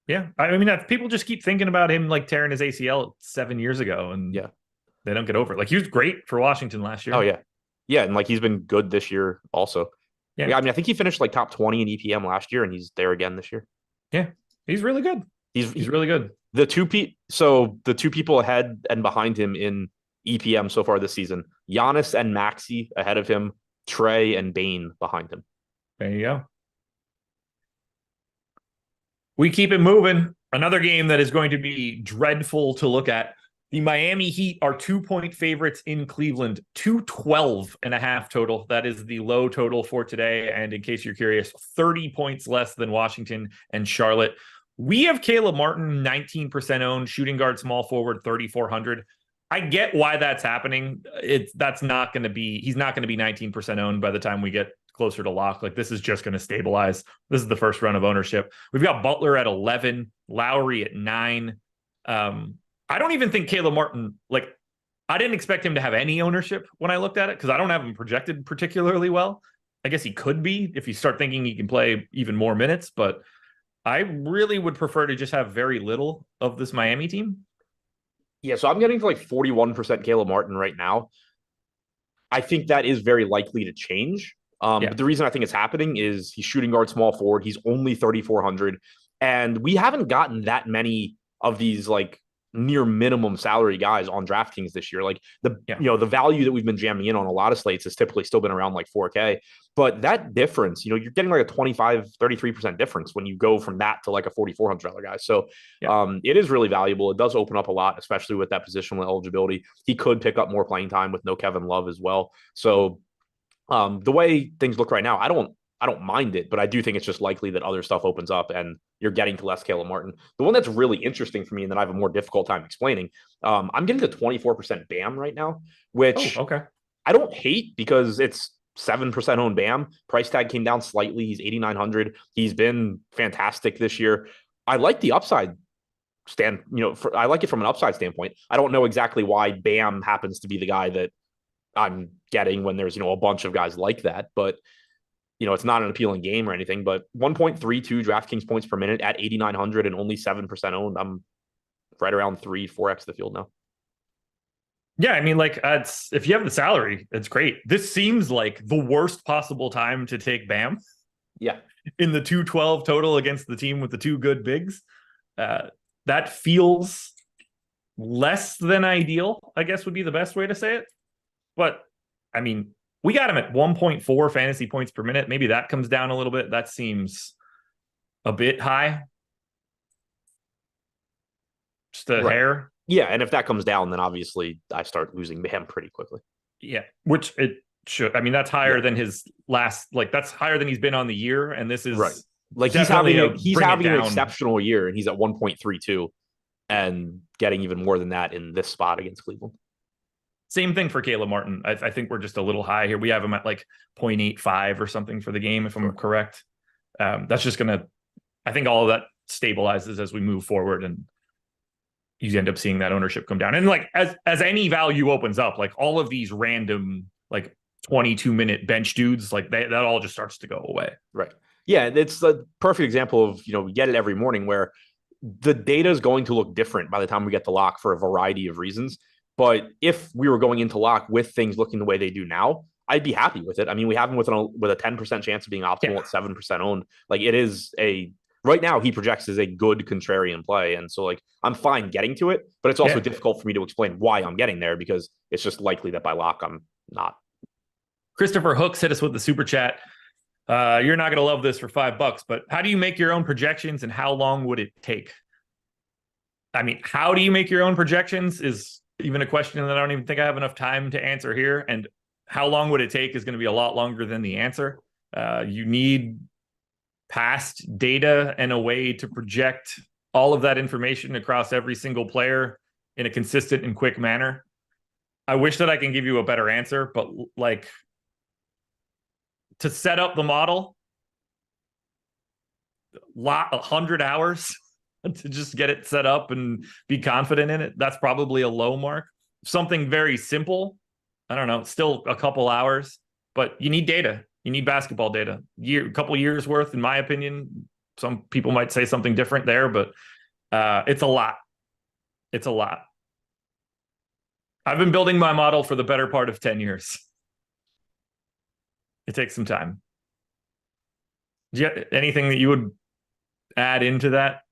Yeah. I mean, people just keep thinking about him like tearing his ACL 7 years ago, and yeah, they don't get over it. Like, he was great for Washington last year. Oh, yeah. Yeah, and like he's been good this year also. Yeah, I mean, I think he finished like top 20 in EPM last year, and he's there again this year. Yeah, he's really good. He's really good. The two people ahead and behind him in EPM so far this season, Giannis and Maxey ahead of him, Trey and Bane behind him. There you go. We keep it moving. Another game that is going to be dreadful to look at. The Miami Heat are 2-point favorites in Cleveland, 212.5 total. That is the low total for today. And in case you're curious, 30 points less than Washington and Charlotte. We have Caleb Martin 19% owned, shooting guard, small forward, 3,400. I get why that's happening. He's not going to be 19% owned by the time we get closer to lock. Like, this is just going to stabilize. This is the first run of ownership. We've got Butler at 11, Lowry at 9. I don't even think Caleb Martin, like, I didn't expect him to have any ownership when I looked at it because I don't have him projected particularly well. I guess he could be if you start thinking he can play even more minutes, but I really would prefer to just have very little of this Miami team. Yeah, so I'm getting to like 41% Caleb Martin right now. I think that is very likely to change. But the reason I think it's happening is he's shooting guard, small forward. He's only 3,400. And we haven't gotten that many of these like near minimum salary guys on DraftKings this year. Like the value that we've been jamming in on a lot of slates has typically still been around like 4K. But that difference, you're getting like a 33% difference when you go from that to like a $4,400 guy. So it is really valuable. It does open up a lot, especially with that positional eligibility. He could pick up more playing time with no Kevin Love as well. So the way things look right now, I don't mind it, but I do think it's just likely that other stuff opens up and you're getting to less Caleb Martin. The one that's really interesting for me and that I have a more difficult time explaining, I'm getting to 24% BAM right now, which I don't hate because it's 7% owned BAM. Price tag came down slightly. He's 8,900. He's been fantastic this year. I like the upside I like it from an upside standpoint. I don't know exactly why BAM happens to be the guy that I'm getting when there's, a bunch of guys like that, but it's not an appealing game or anything, but 1.32 DraftKings points per minute at 8,900 and only 7% owned. I'm right around 4x the field now. Yeah, I mean, like, if you have the salary, it's great. This seems like the worst possible time to take BAM. Yeah. In the 212 total against the team with the two good bigs. That feels less than ideal, I guess would be the best way to say it. But, I mean, we got him at 1.4 fantasy points per minute. Maybe that comes down a little bit. That seems a bit high. Just a hair. Yeah, and if that comes down, then obviously I start losing BAM pretty quickly. Yeah, which it should. I mean, that's higher than his last. Like, that's higher than he's been on the year, and this is right. Like he's having an exceptional year, and he's at 1.32, and getting even more than that in this spot against Cleveland. Same thing for Caleb Martin. I think we're just a little high here. We have him at like 0.85 or something for the game, if I'm correct. That's just gonna. I think all of that stabilizes as we move forward, and you end up seeing that ownership come down. And like as any value opens up, like all of these random like 22-minute bench dudes, like that all just starts to go away. Right. Yeah, it's the perfect example of, we get it every morning where the data is going to look different by the time we get to lock for a variety of reasons. But if we were going into lock with things looking the way they do now, I'd be happy with it. I mean, we have him with a 10% chance of being optimal at 7% owned. Like it is right now he projects as a good contrarian play. And so like, I'm fine getting to it, but it's also difficult for me to explain why I'm getting there because it's just likely that by lock, I'm not. Christopher Hooks hit us with the super chat. You're not going to love this for $5, but how do you make your own projections and how long would it take? I mean, how do you make your own projections is even a question that I don't even think I have enough time to answer here. And how long would it take is going to be a lot longer than the answer. You need past data and a way to project all of that information across every single player in a consistent and quick manner. I wish that I can give you a better answer, but like to set up the model, 100 hours to just get it set up and be confident in it. That's probably a low mark. Something very simple, I don't know, still a couple hours, but you need data. You need basketball data. A couple years worth, in my opinion. Some people might say something different there, but it's a lot. It's a lot. I've been building my model for the better part of 10 years. It takes some time. Do you have anything that you would add into that?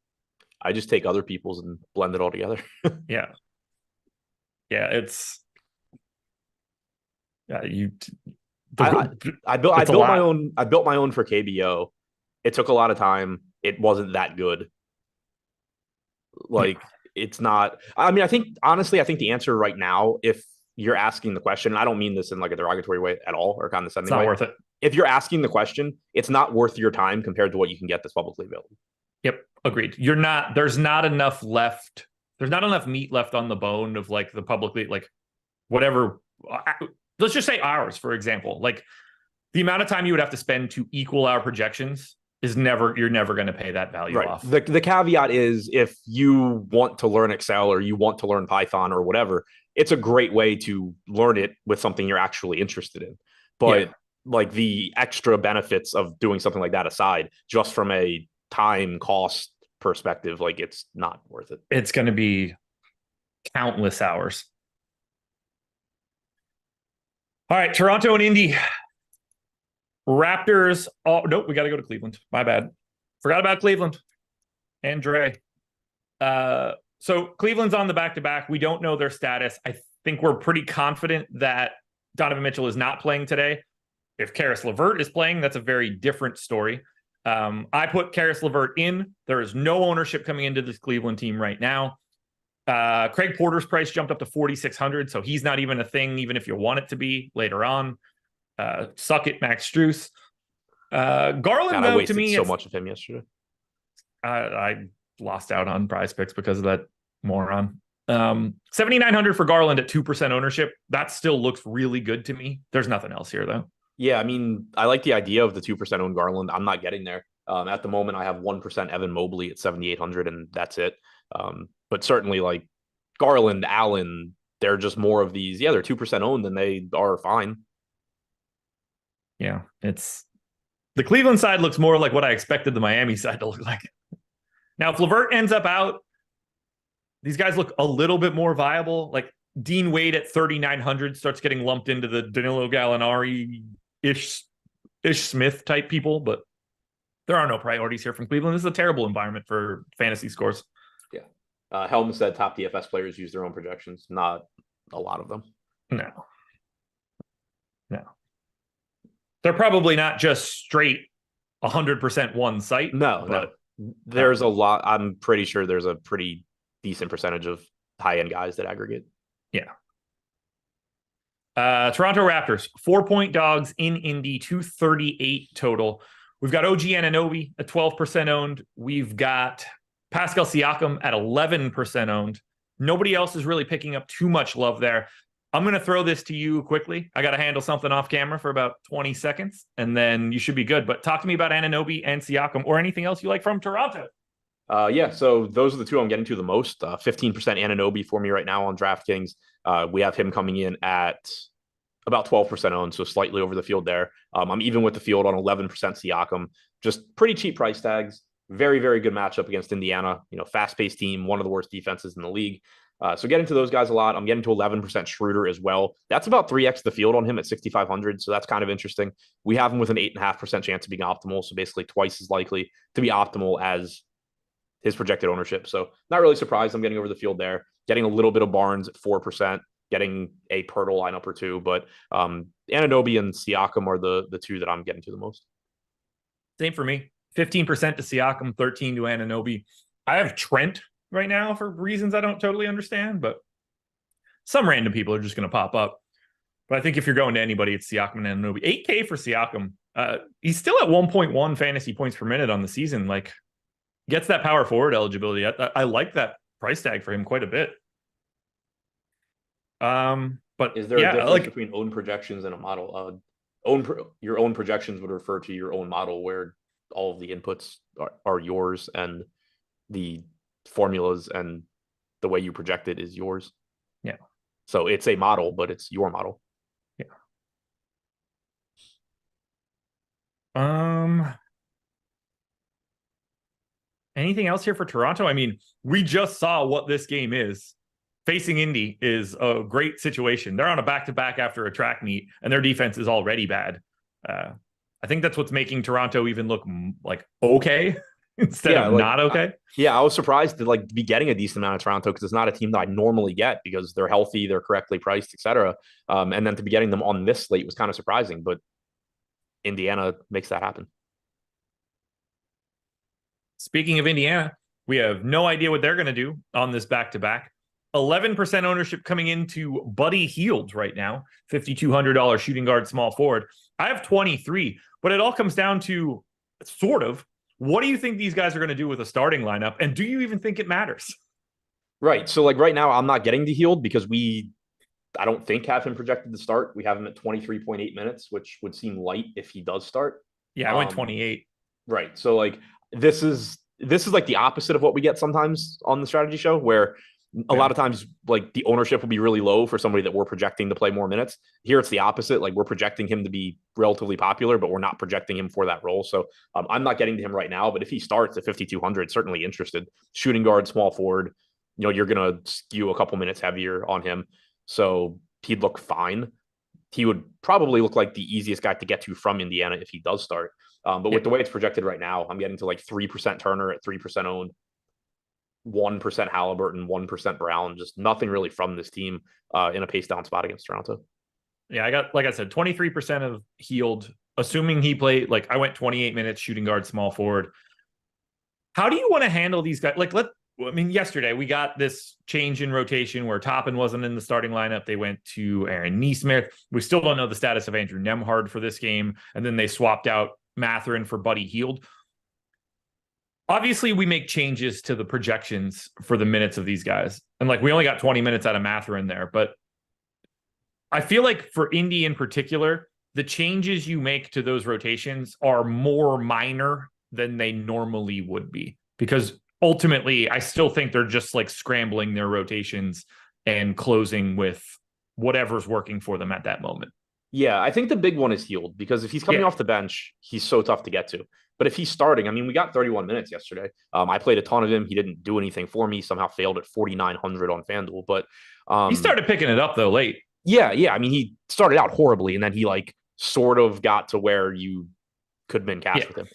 I just take other people's and blend it all together. Yeah. It's I built my own. I built my own for KBO. It took a lot of time. It wasn't that good. Like it's not. I mean, I think the answer right now, if you're asking the question, and I don't mean this in like a derogatory way at all or condescending. It's not worth it. If you're asking the question, it's not worth your time compared to what you can get that's publicly available. Yep, agreed. There's not enough left. There's not enough meat left on the bone of like the publicly, like whatever. Let's just say ours, for example. Like the amount of time you would have to spend to equal our projections you're never going to pay that value off. The caveat is if you want to learn Excel or you want to learn Python or whatever, it's a great way to learn it with something you're actually interested in. But like the extra benefits of doing something like that aside, just from a time cost perspective, like it's not worth it. It's going to be countless hours. All right, Toronto and Indy. Raptors. Oh, nope, we got to go to Cleveland. My bad. Forgot about Cleveland and Dre. So Cleveland's on the back-to-back. We don't know their status. I think we're pretty confident that Donovan Mitchell is not playing today. If Karis LeVert is playing, that's a very different story. I put Karis LeVert in. There is no ownership coming into this Cleveland team right now. Craig Porter's price jumped up to 4,600, so he's not even a thing, even if you want it to be later on. Suck it, Max Strus. Garland, though, to me, so much of him yesterday. I lost out on prize picks because of that moron. 7,900 for Garland at 2% ownership. That still looks really good to me. There's nothing else here, though. Yeah, I mean, I like the idea of the 2% owned Garland. I'm not getting there. At the moment, I have 1% Evan Mobley at 7,800, and that's it. But certainly, like Garland, Allen, they're just more of these. Yeah, they're 2% owned, and they are fine. Yeah, it's the Cleveland side looks more like what I expected the Miami side to look like. Now, if LeVert ends up out, these guys look a little bit more viable. Like Dean Wade at 3,900 starts getting lumped into the Danilo Gallinari-ish Smith type people, but there are no priorities here from Cleveland. This is a terrible environment for fantasy scores. Yeah. Helm said top DFS players use their own projections. Not a lot of them. No. They're probably not just straight 100% one site. No. There's a lot. I'm pretty sure there's a pretty decent percentage of high-end guys that aggregate. Yeah. Toronto Raptors, 4-point dogs in Indy, 238 total. We've got OG Anunoby at 12% owned. We've got Pascal Siakam at 11% owned. Nobody else is really picking up too much love there. I'm going to throw this to you quickly. I got to handle something off camera for about 20 seconds, and then you should be good. But talk to me about Anunoby and Siakam or anything else you like from Toronto. Yeah, so those are the two I'm getting to the most. 15% Anunoby for me right now on DraftKings. We have him coming in at about 12% owned, so slightly over the field there. I'm even with the field on 11% Siakam. Just pretty cheap price tags. Very, very good matchup against Indiana. Fast-paced team, one of the worst defenses in the league. So getting to those guys a lot. I'm getting to 11% Schroeder as well. That's about 3x the field on him at 6,500. So that's kind of interesting. We have him with an 8.5% chance of being optimal. So basically twice as likely to be optimal as his projected ownership. So not really surprised I'm getting over the field there. Getting a little bit of Barnes at 4%, getting a Pirtle lineup or two. But Anunoby and Siakam are the two that I'm getting to the most. Same for me. 15% to Siakam, 13 to Anunoby. I have Trent right now for reasons I don't totally understand, but some random people are just going to pop up. But I think if you're going to anybody, it's Siakam and Anunoby. 8K for Siakam. He's still at 1.1 fantasy points per minute on the season. Like, gets that power forward eligibility. I like that price tag for him quite a bit. But is there a difference between own projections and a model? Your own projections would refer to your own model where all of the inputs are yours and the formulas and the way you project it is yours. Yeah. So it's a model, but it's your model. Yeah. Anything else here for Toronto? I mean, we just saw what this game is. Facing Indy is a great situation. They're on a back-to-back after a track meet, and their defense is already bad. I think that's what's making Toronto even look like okay instead of not okay. I was surprised to be getting a decent amount of Toronto because it's not a team that I normally get because they're healthy, they're correctly priced, etc. And then to be getting them on this slate was kind of surprising, but Indiana makes that happen. Speaking of Indiana, we have no idea what they're going to do on this back-to-back. 11% ownership coming into Buddy Hield right now, $5,200 shooting guard, small forward. I have 23, but it all comes down to sort of What do you think these guys are going to do with a starting lineup? And do you even think it matters? Right. So like right now, I'm not getting to Hield because I don't think have him projected to start. We have him at 23.8 minutes, which would seem light if he does start. Yeah, I went 28. Right. So like this is like the opposite of what we get sometimes on the strategy show, where a lot of times like the ownership will be really low for somebody that we're projecting to play more minutes. Here it's the opposite. Like we're projecting him to be relatively popular, but we're not projecting him for that role. So I'm not getting to him right now, but if he starts at 5,200, certainly interested. Shooting guard, small forward, you're going to skew a couple minutes heavier on him. So he'd look fine. He would probably look like the easiest guy to get to from Indiana if he does start. But with the way it's projected right now, I'm getting to like 3% Turner at 3% owned, 1% Halliburton, 1% Brown, just nothing really from this team in a pace down spot against Toronto. Yeah, I got, like I said, 23% of Hield, assuming he played, like I went 28 minutes, shooting guard, small forward. How do you want to handle these guys? Like, yesterday we got this change in rotation where Toppin wasn't in the starting lineup. They went to Aaron Nesmith. We still don't know the status of Andrew Nembhard for this game. And then they swapped out Mathurin for Buddy Hield. Obviously, we make changes to the projections for the minutes of these guys. And like, we only got 20 minutes out of Mathurin there. But I feel like for Indy in particular, the changes you make to those rotations are more minor than they normally would be. Because ultimately, I still think they're just like scrambling their rotations and closing with whatever's working for them at that moment. Yeah, I think the big one is Hield because if he's coming off the bench, he's so tough to get to. But if he's starting, I mean, we got 31 minutes yesterday. I played a ton of him. He didn't do anything for me. Somehow failed at 4,900 on FanDuel. But he started picking it up though late. Yeah. I mean, he started out horribly, and then he like sort of got to where you could min cash with him.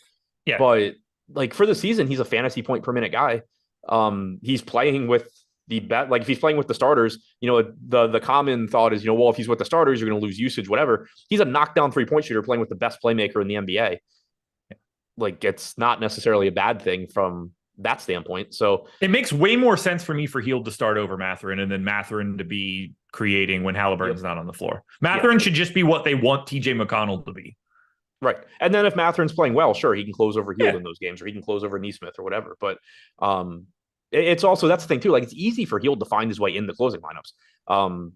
Yeah. But like for the season, he's a fantasy point per minute guy. He's playing with the bet, like if he's playing with the starters, the common thought is, well, if he's with the starters, you're going to lose usage, whatever. He's a knockdown 3-point shooter playing with the best playmaker in the NBA. Like it's not necessarily a bad thing from that standpoint. So it makes way more sense for me for Hield to start over Mathurin and then Mathurin to be creating when Halliburton's not on the floor. Mathurin should just be what they want TJ McConnell to be. Right. And then if Mathurin's playing well, sure, he can close over Hield in those games, or he can close over Nesmith or whatever. But it's also, that's the thing too. Like it's easy for Hield to find his way in the closing lineups.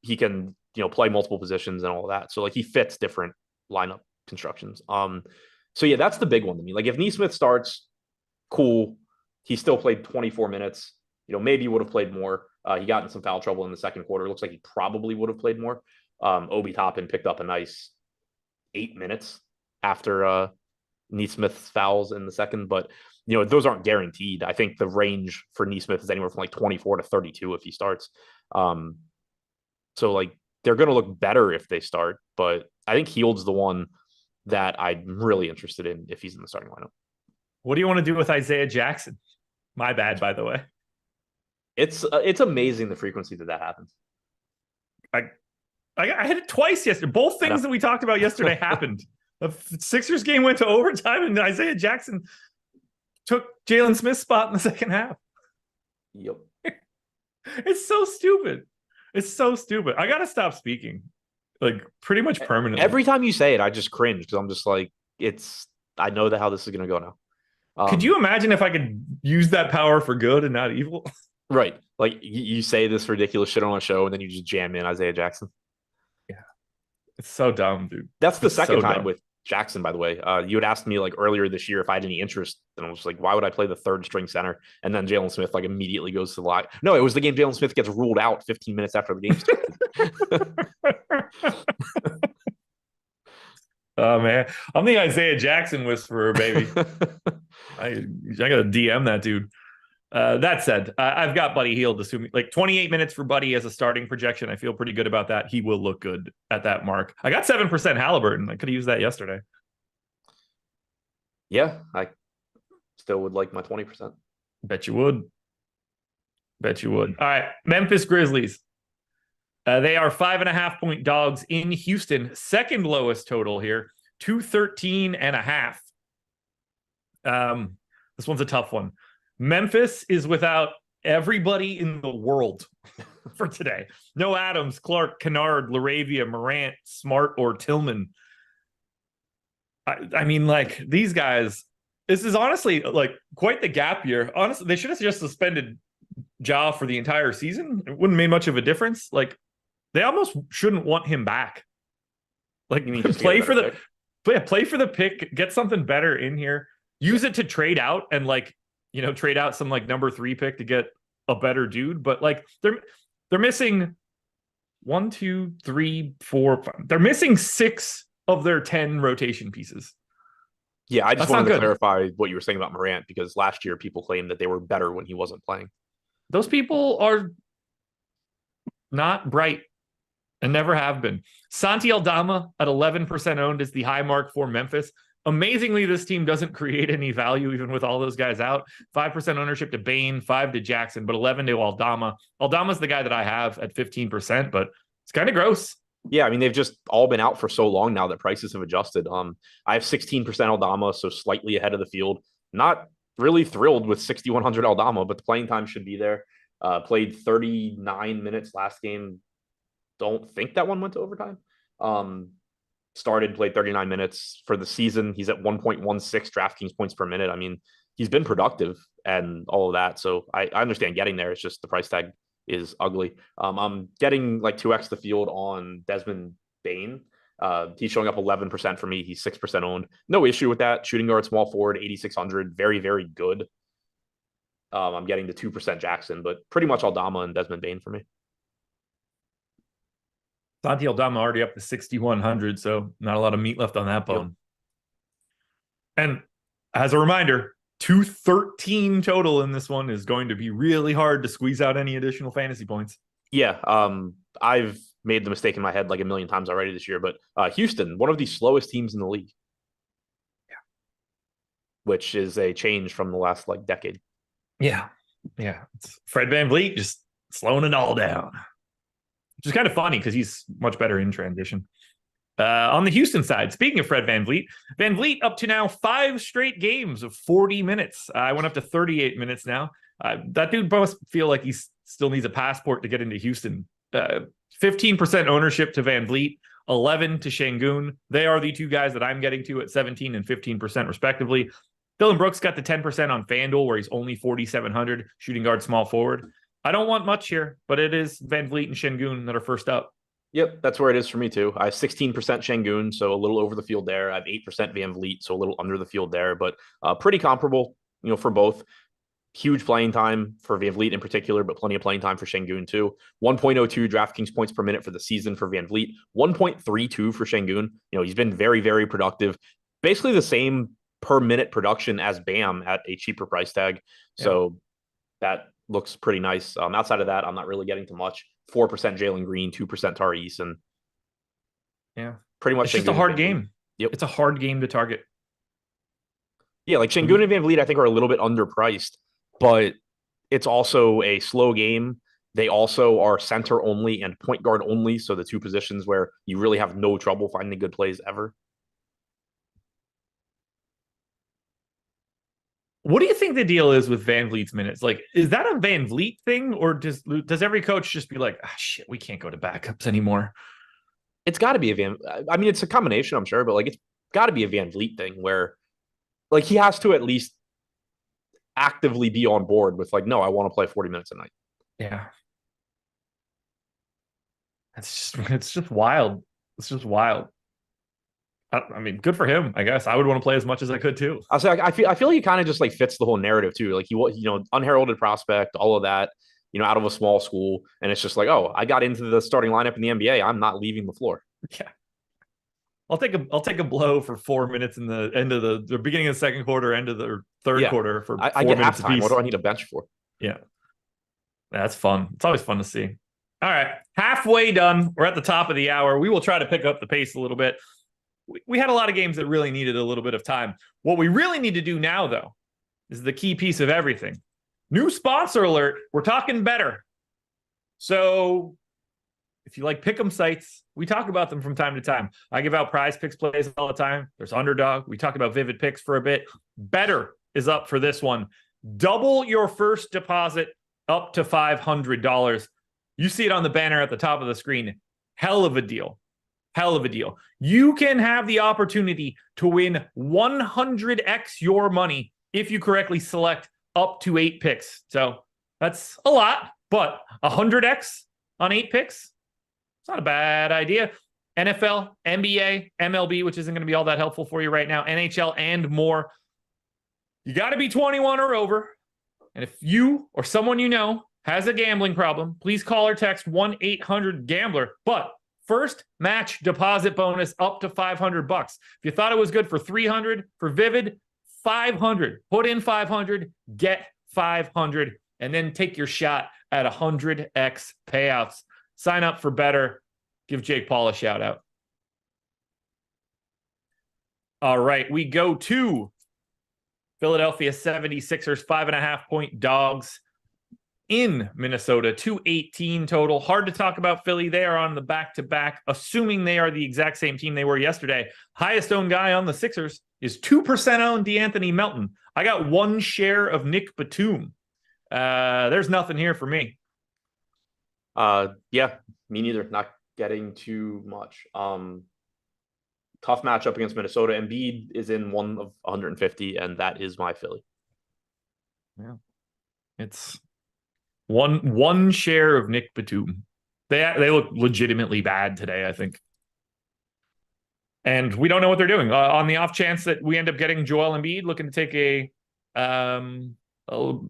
He can, play multiple positions and all of that. So like he fits different lineup constructions. So yeah, that's the big one to me. Like if Nesmith starts, cool. He still played 24 minutes. Maybe he would have played more. He got in some foul trouble in the second quarter. It looks like he probably would have played more. Obi Toppin picked up a nice 8 minutes after Nesmith's fouls in the second, but those aren't guaranteed. I think the range for Nesmith is anywhere from like 24 to 32 if he starts. So like they're going to look better if they start, but I think Hield's the one that I'm really interested in if he's in the starting lineup. What do you want to do with Isaiah Jackson? My bad, by the way. It's amazing the frequency that happens. I hit it twice yesterday. Both things that we talked about yesterday happened. The Sixers game went to overtime, and Isaiah Jackson took Jalen Smith's spot in the second half. Yep. It's so stupid. It's so stupid. I got to stop speaking, like pretty much permanently. Every time you say it, I just cringe because I'm just like, I know how this is going to go now. Could you imagine if I could use that power for good and not evil? Right. Like you say this ridiculous shit on a show and then you just jam in Isaiah Jackson. Yeah. It's so dumb, dude. That's the second time with Jackson, by the way. You had asked me like earlier this year if I had any interest, and I was like, why would I play the third string center? And then Jalen Smith like immediately goes to the line. No, it was the game Jalen Smith gets ruled out 15 minutes after the game started. Oh man, I'm the Isaiah Jackson whisperer, baby. I gotta DM that dude. That said, I've got Buddy Hield, assuming like 28 minutes for Buddy as a starting projection. I feel pretty good about that. He will look good at that mark. I got 7% Halliburton. I could have used that yesterday. Yeah, I still would like my 20%. Bet you would. All right, Memphis Grizzlies. They are 5.5-point dogs in Houston. Second lowest total here, 213.5. This one's a tough one. Memphis is without everybody in the world for today. No Adams, Clark, Kennard, Laravia, Morant, Smart, or Tillman. I mean, like these guys, this is honestly like quite the gap year. Honestly, they should have just suspended Ja for the entire season. It wouldn't have made much of a difference. Like, they almost shouldn't want him back. Like, play for the pick, get something better in here, use it to trade out and like, trade out some like number 3 pick to get a better dude. But like they're missing 1, 2, 3, 4, 5. They're missing 6 of their 10 rotation pieces. Yeah, I just wanted to clarify what you were saying about Morant, because last year people claimed that they were better when he wasn't playing. Those people are not bright and never have been. Santi Aldama at 11% owned is the high mark for Memphis. Amazingly, this team doesn't create any value even with all those guys out. 5% ownership to Bane, 5 to Jackson, but 11 to Aldama. Aldama's the guy that I have at 15%, but it's kind of gross. Yeah, I mean, they've just all been out for so long now that prices have adjusted. I have 16% Aldama, so slightly ahead of the field. Not really thrilled with 6,100 Aldama, but the playing time should be there. Played 39 minutes last game. Don't think that one went to overtime. Played 39 minutes for the season. He's at 1.16 DraftKings points per minute. I mean, he's been productive and all of that. So I understand getting there. It's just the price tag is ugly. I'm getting like 2x the field on Desmond Bane. He's showing up 11% for me. He's 6% owned. No issue with that. Shooting guard, small forward, 8,600. Very, very good. I'm getting the 2% Jackson, but pretty much Aldama and Desmond Bane for me. Santi Aldama already up to 6,100, so not a lot of meat left on that bone. Yep. And as a reminder, 213 total in this one is going to be really hard to squeeze out any additional fantasy points. Yeah, I've made the mistake in my head like a million times already this year, but Houston, one of the slowest teams in the league. Yeah. Which is a change from the last like decade. Yeah. It's Fred VanVleet just slowing it all down. Which is kind of funny because he's much better in transition. On the Houston side, speaking of Fred VanVleet up to now 5 straight games of 40 minutes. I went up to 38 minutes now. That dude must feel like he still needs a passport to get into Houston. 15% ownership to VanVleet, 11 to Şengün. They are the 2 guys that I'm getting to at 17 and 15% respectively. Dylan Brooks got the 10% on FanDuel where he's only 4,700, shooting guard, small forward. I don't want much here, but it is VanVleet and Şengün that are first up. Yep, that's where it is for me too. I have 16% Şengün, so a little over the field there. I have 8% VanVleet, so a little under the field there, but pretty comparable, for both. Huge playing time for VanVleet in particular, but plenty of playing time for Şengün too. 1.02 DraftKings points per minute for the season for VanVleet. 1.32 for Şengün. He's been very, very productive. Basically the same per minute production as Bam at a cheaper price tag. Yeah. So that looks pretty nice. Outside of that, I'm not really getting to much. 4% Jalen Green, 2% Tari Eason. Yeah. Pretty much. It's just a hard game. Yep. It's a hard game to target. Yeah, like Şengün and VanVleet, I think, are a little bit underpriced, but it's also a slow game. They also are center only and point guard only. So the 2 positions where you really have no trouble finding good plays ever. What do you think the deal is with VanVleet's minutes? Like, is that a VanVleet thing, or does every coach just be like, shit, we can't go to backups anymore? It's got to be I mean, it's a combination, I'm sure, but like, it's got to be a VanVleet thing where, like, he has to at least actively be on board with like, no, I want to play 40 minutes a night. Yeah, it's just wild. It's just wild. I mean, good for him, I guess. I would want to play as much as I could too. I'll say I feel like he kind of just like fits the whole narrative too. Like he unheralded prospect, all of that, out of a small school, and it's just like, oh, I got into the starting lineup in the NBA. I'm not leaving the floor. Yeah, I'll take a blow for 4 minutes in the end of the beginning of the second quarter, end of the third quarter for 4 I get minutes halftime. What do I need a bench for? Yeah, that's fun. It's always fun to see. All right, halfway done. We're at the top of the hour. We will try to pick up the pace a little bit. We had a lot of games that really needed a little bit of time. What we really need to do now, though, is the key piece of everything. New sponsor alert. We're talking Betr. So if you like pick'em sites, we talk about them from time to time. I give out prize picks plays all the time. There's Underdog. We talk about Vivid Picks for a bit. Betr is up for this one. Double your first deposit up to $500. You see it on the banner at the top of the screen. Hell of a deal. hell of a deal. You can have the opportunity to win 100x your money if you correctly select up to 8 picks. So that's a lot, but 100x on 8 picks, it's not a bad idea. NFL, NBA, MLB, which isn't going to be all that helpful for you right now, NHL, and more. You got to be 21 or over. And if you or someone you know has a gambling problem, please call or text 1-800-GAMBLER. But first match deposit bonus up to $500. If you thought it was good for 300 for Vivid, 500. Put in 500, get 500, and then take your shot at 100x payouts. Sign up for Betr. Give Jake Paul a shout out. All right, we go to Philadelphia 76ers, 5.5-point dogs in Minnesota, 218 total. Hard to talk about Philly. They are on the back-to-back, assuming they are the exact same team they were yesterday. Highest owned guy on the Sixers is 2% owned DeAnthony Melton. I got 1 share of Nick Batum. There's nothing here for me. Yeah, me neither. Not getting too much. Tough matchup against Minnesota. Embiid is in 1 of 150, and that is my Philly. Yeah, it's one share of Nick Batum. They look legitimately bad today, I think. And we don't know what they're doing. On the off chance that we end up getting Joel Embiid looking to take a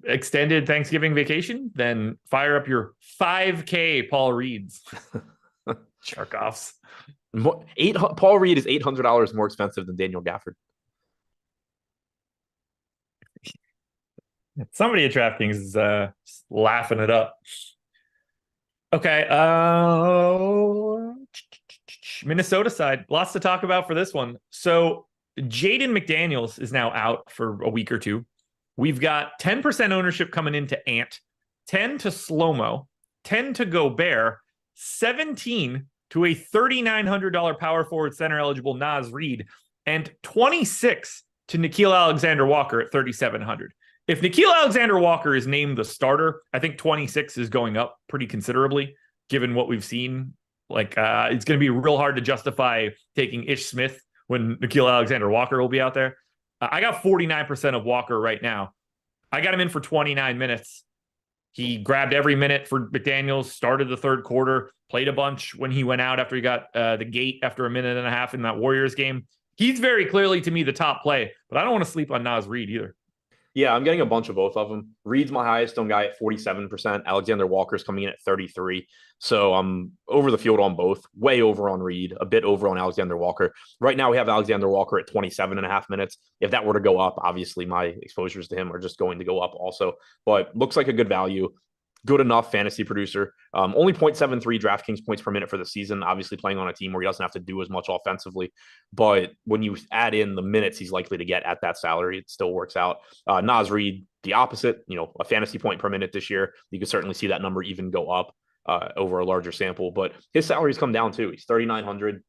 extended Thanksgiving vacation, then fire up your 5K Paul Reeds. Jerk-offs. Paul Reed is $800 more expensive than Daniel Gafford. Somebody at DraftKings is laughing it up. Okay. Minnesota side, lots to talk about for this one. So Jaden McDaniels is now out for a week or two. We've got 10% ownership coming into Ant, 10 to Slow-Mo, 10 to Gobert, 17 to a $3,900 power forward center eligible Naz Reid, and 26 to Nickeil Alexander-Walker at 3,700. If Nickeil Alexander-Walker is named the starter, I think 26 is going up pretty considerably, given what we've seen. Like, it's going to be real hard to justify taking Ish Smith when Nickeil Alexander-Walker will be out there. I got 49% of Walker right now. I got him in for 29 minutes. He grabbed every minute for McDaniels, started the third quarter, played a bunch when he went out after he got the gate after a minute and a half in that Warriors game. He's very clearly, to me, the top play, but I don't want to sleep on Naz Reid either. Yeah, I'm getting a bunch of both of them. Reed's my highest owned guy at 47%. Alexander Walker's coming in at 33%. So I'm over the field on both, way over on Reed, a bit over on Alexander Walker. Right now we have Alexander Walker at 27.5 minutes. If that were to go up, obviously my exposures to him are just going to go up also. But looks like a good value. Good enough fantasy producer. Only 0.73 DraftKings points per minute for the season. Obviously playing on a team where he doesn't have to do as much offensively. But when you add in the minutes he's likely to get at that salary, it still works out. Naz Reid, the opposite, a fantasy point per minute this year. You can certainly see that number even go up over a larger sample. But his salary's come down too. He's 3,900.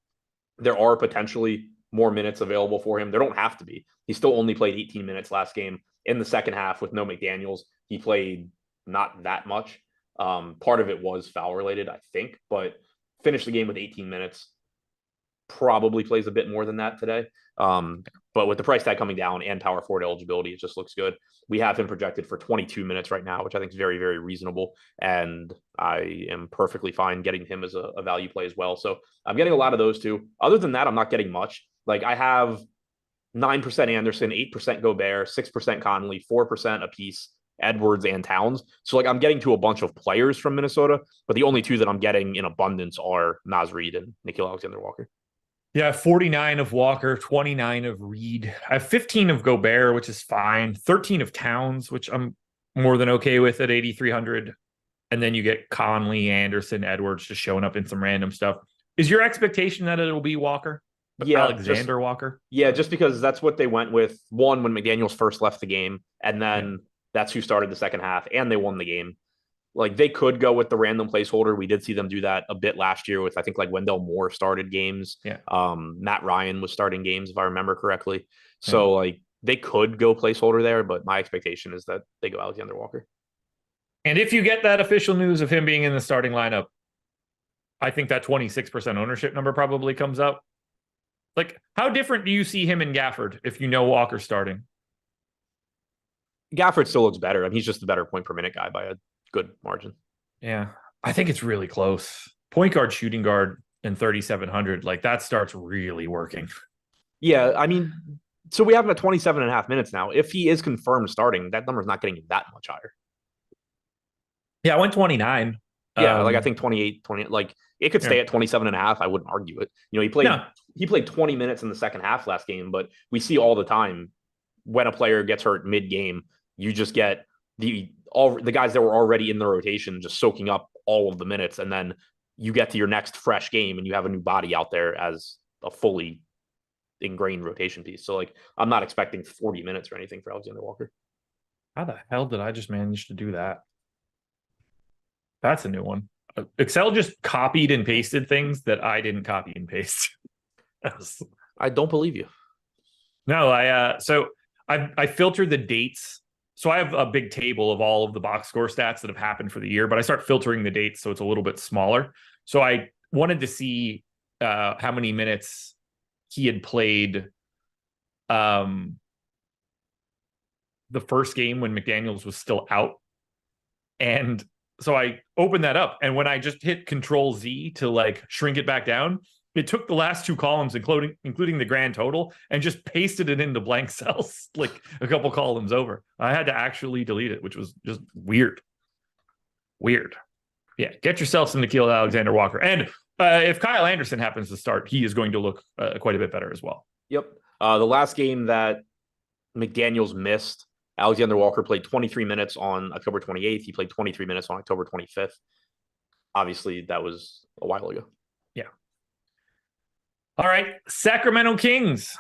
There are potentially more minutes available for him. There don't have to be. He still only played 18 minutes last game. In the second half with no McDaniels, he played not that much. Part of it was foul related, I think, but finished the game with 18 minutes. Probably plays a bit more than that today. But with the price tag coming down and power forward eligibility, it just looks good. We have him projected for 22 minutes right now, which I think is very, very reasonable. And I am perfectly fine getting him as a value play as well. So I'm getting a lot of those too. Other than that, I'm not getting much. Like I have 9% Anderson, 8% Gobert, 6% Conley, 4% apiece Edwards and Towns. So like I'm getting to a bunch of players from Minnesota, but the only two that I'm getting in abundance are Naz Reid and Nickeil Alexander-Walker. Yeah, 49 of Walker, 29 of Reid. I have 15 of Gobert, which is fine. 13 of Towns, which I'm more than okay with at 8,300. And then you get Conley, Anderson, Edwards just showing up in some random stuff. Is your expectation that it'll be Walker? Yeah, Alexander Walker? Yeah, just because that's what they went with. One, when McDaniels first left the game, and then that's who started the second half, and they won the game. Like they could go with the random placeholder. We did see them do that a bit last year with, I think, like Wendell Moore started games. Yeah. Matt Ryan was starting games, if I remember correctly. So like they could go placeholder there, but my expectation is that they go Alexander Walker. And if you get that official news of him being in the starting lineup, I think that 26% ownership number probably comes up. Like, how different do you see him and Gafford if you know Walker starting? Gafford still looks better. I mean, he's just a better point per minute guy by a good margin. Yeah, I think it's really close. Point guard, shooting guard, and 3,700. Like, that starts really working. Yeah, I mean, so we have him at 27 and a half minutes now. If he is confirmed starting, that number's not getting that much higher. Yeah, I went 29. Yeah, like I think 28, 20, like it could stay at 27 and a half. I wouldn't argue it. You know, he played 20 minutes in the second half last game, but we see all the time when a player gets hurt mid-game, you just get the guys that were already in the rotation just soaking up all of the minutes, and then you get to your next fresh game and you have a new body out there as a fully ingrained rotation piece. So like I'm not expecting 40 minutes or anything for Alexander Walker. How the hell did I just manage to do that? That's a new one. Excel just copied and pasted things that I didn't copy and paste. I don't believe you. No, I filtered the dates. So I have a big table of all of the box score stats that have happened for the year, but I start filtering the dates so it's a little bit smaller. So I wanted to see how many minutes he had played the first game when McDaniels was still out. And so I opened that up, and when I just hit Control Z to like shrink it back down, it took the last two columns, including the grand total, and just pasted it into blank cells, like a couple columns over. I had to actually delete it, which was just weird. Weird. Yeah, get yourself some Nickeil Alexander Walker. And if Kyle Anderson happens to start, he is going to look quite a bit better as well. Yep. The last game that McDaniels missed, Alexander Walker played 23 minutes on October 28th. He played 23 minutes on October 25th. Obviously, that was a while ago. Yeah. All right. Sacramento Kings,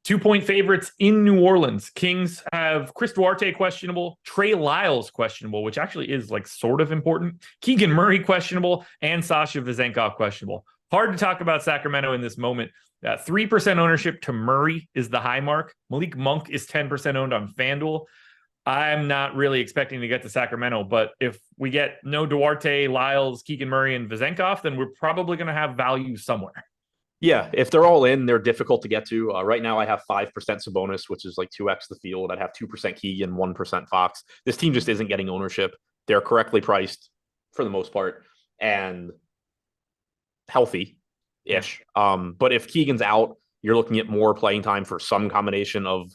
2-point favorites in New Orleans. Kings have Chris Duarte questionable, Trey Lyles questionable, which actually is like sort of important, Keegan Murray questionable, and Sasha Vezenkov questionable. Hard to talk about Sacramento in this moment. 3% ownership to Murray is the high mark. Malik Monk is 10% owned on FanDuel. I'm not really expecting to get to Sacramento, but if we get no Duarte, Lyles, Keegan Murray, and Vezenkov, then we're probably going to have value somewhere. Yeah, if they're all in, they're difficult to get to. Right now, I have 5% Sabonis, which is like 2x the field. I'd have 2% Keegan, 1% Fox. This team just isn't getting ownership. They're correctly priced for the most part and healthy-ish. But if Keegan's out, you're looking at more playing time for some combination of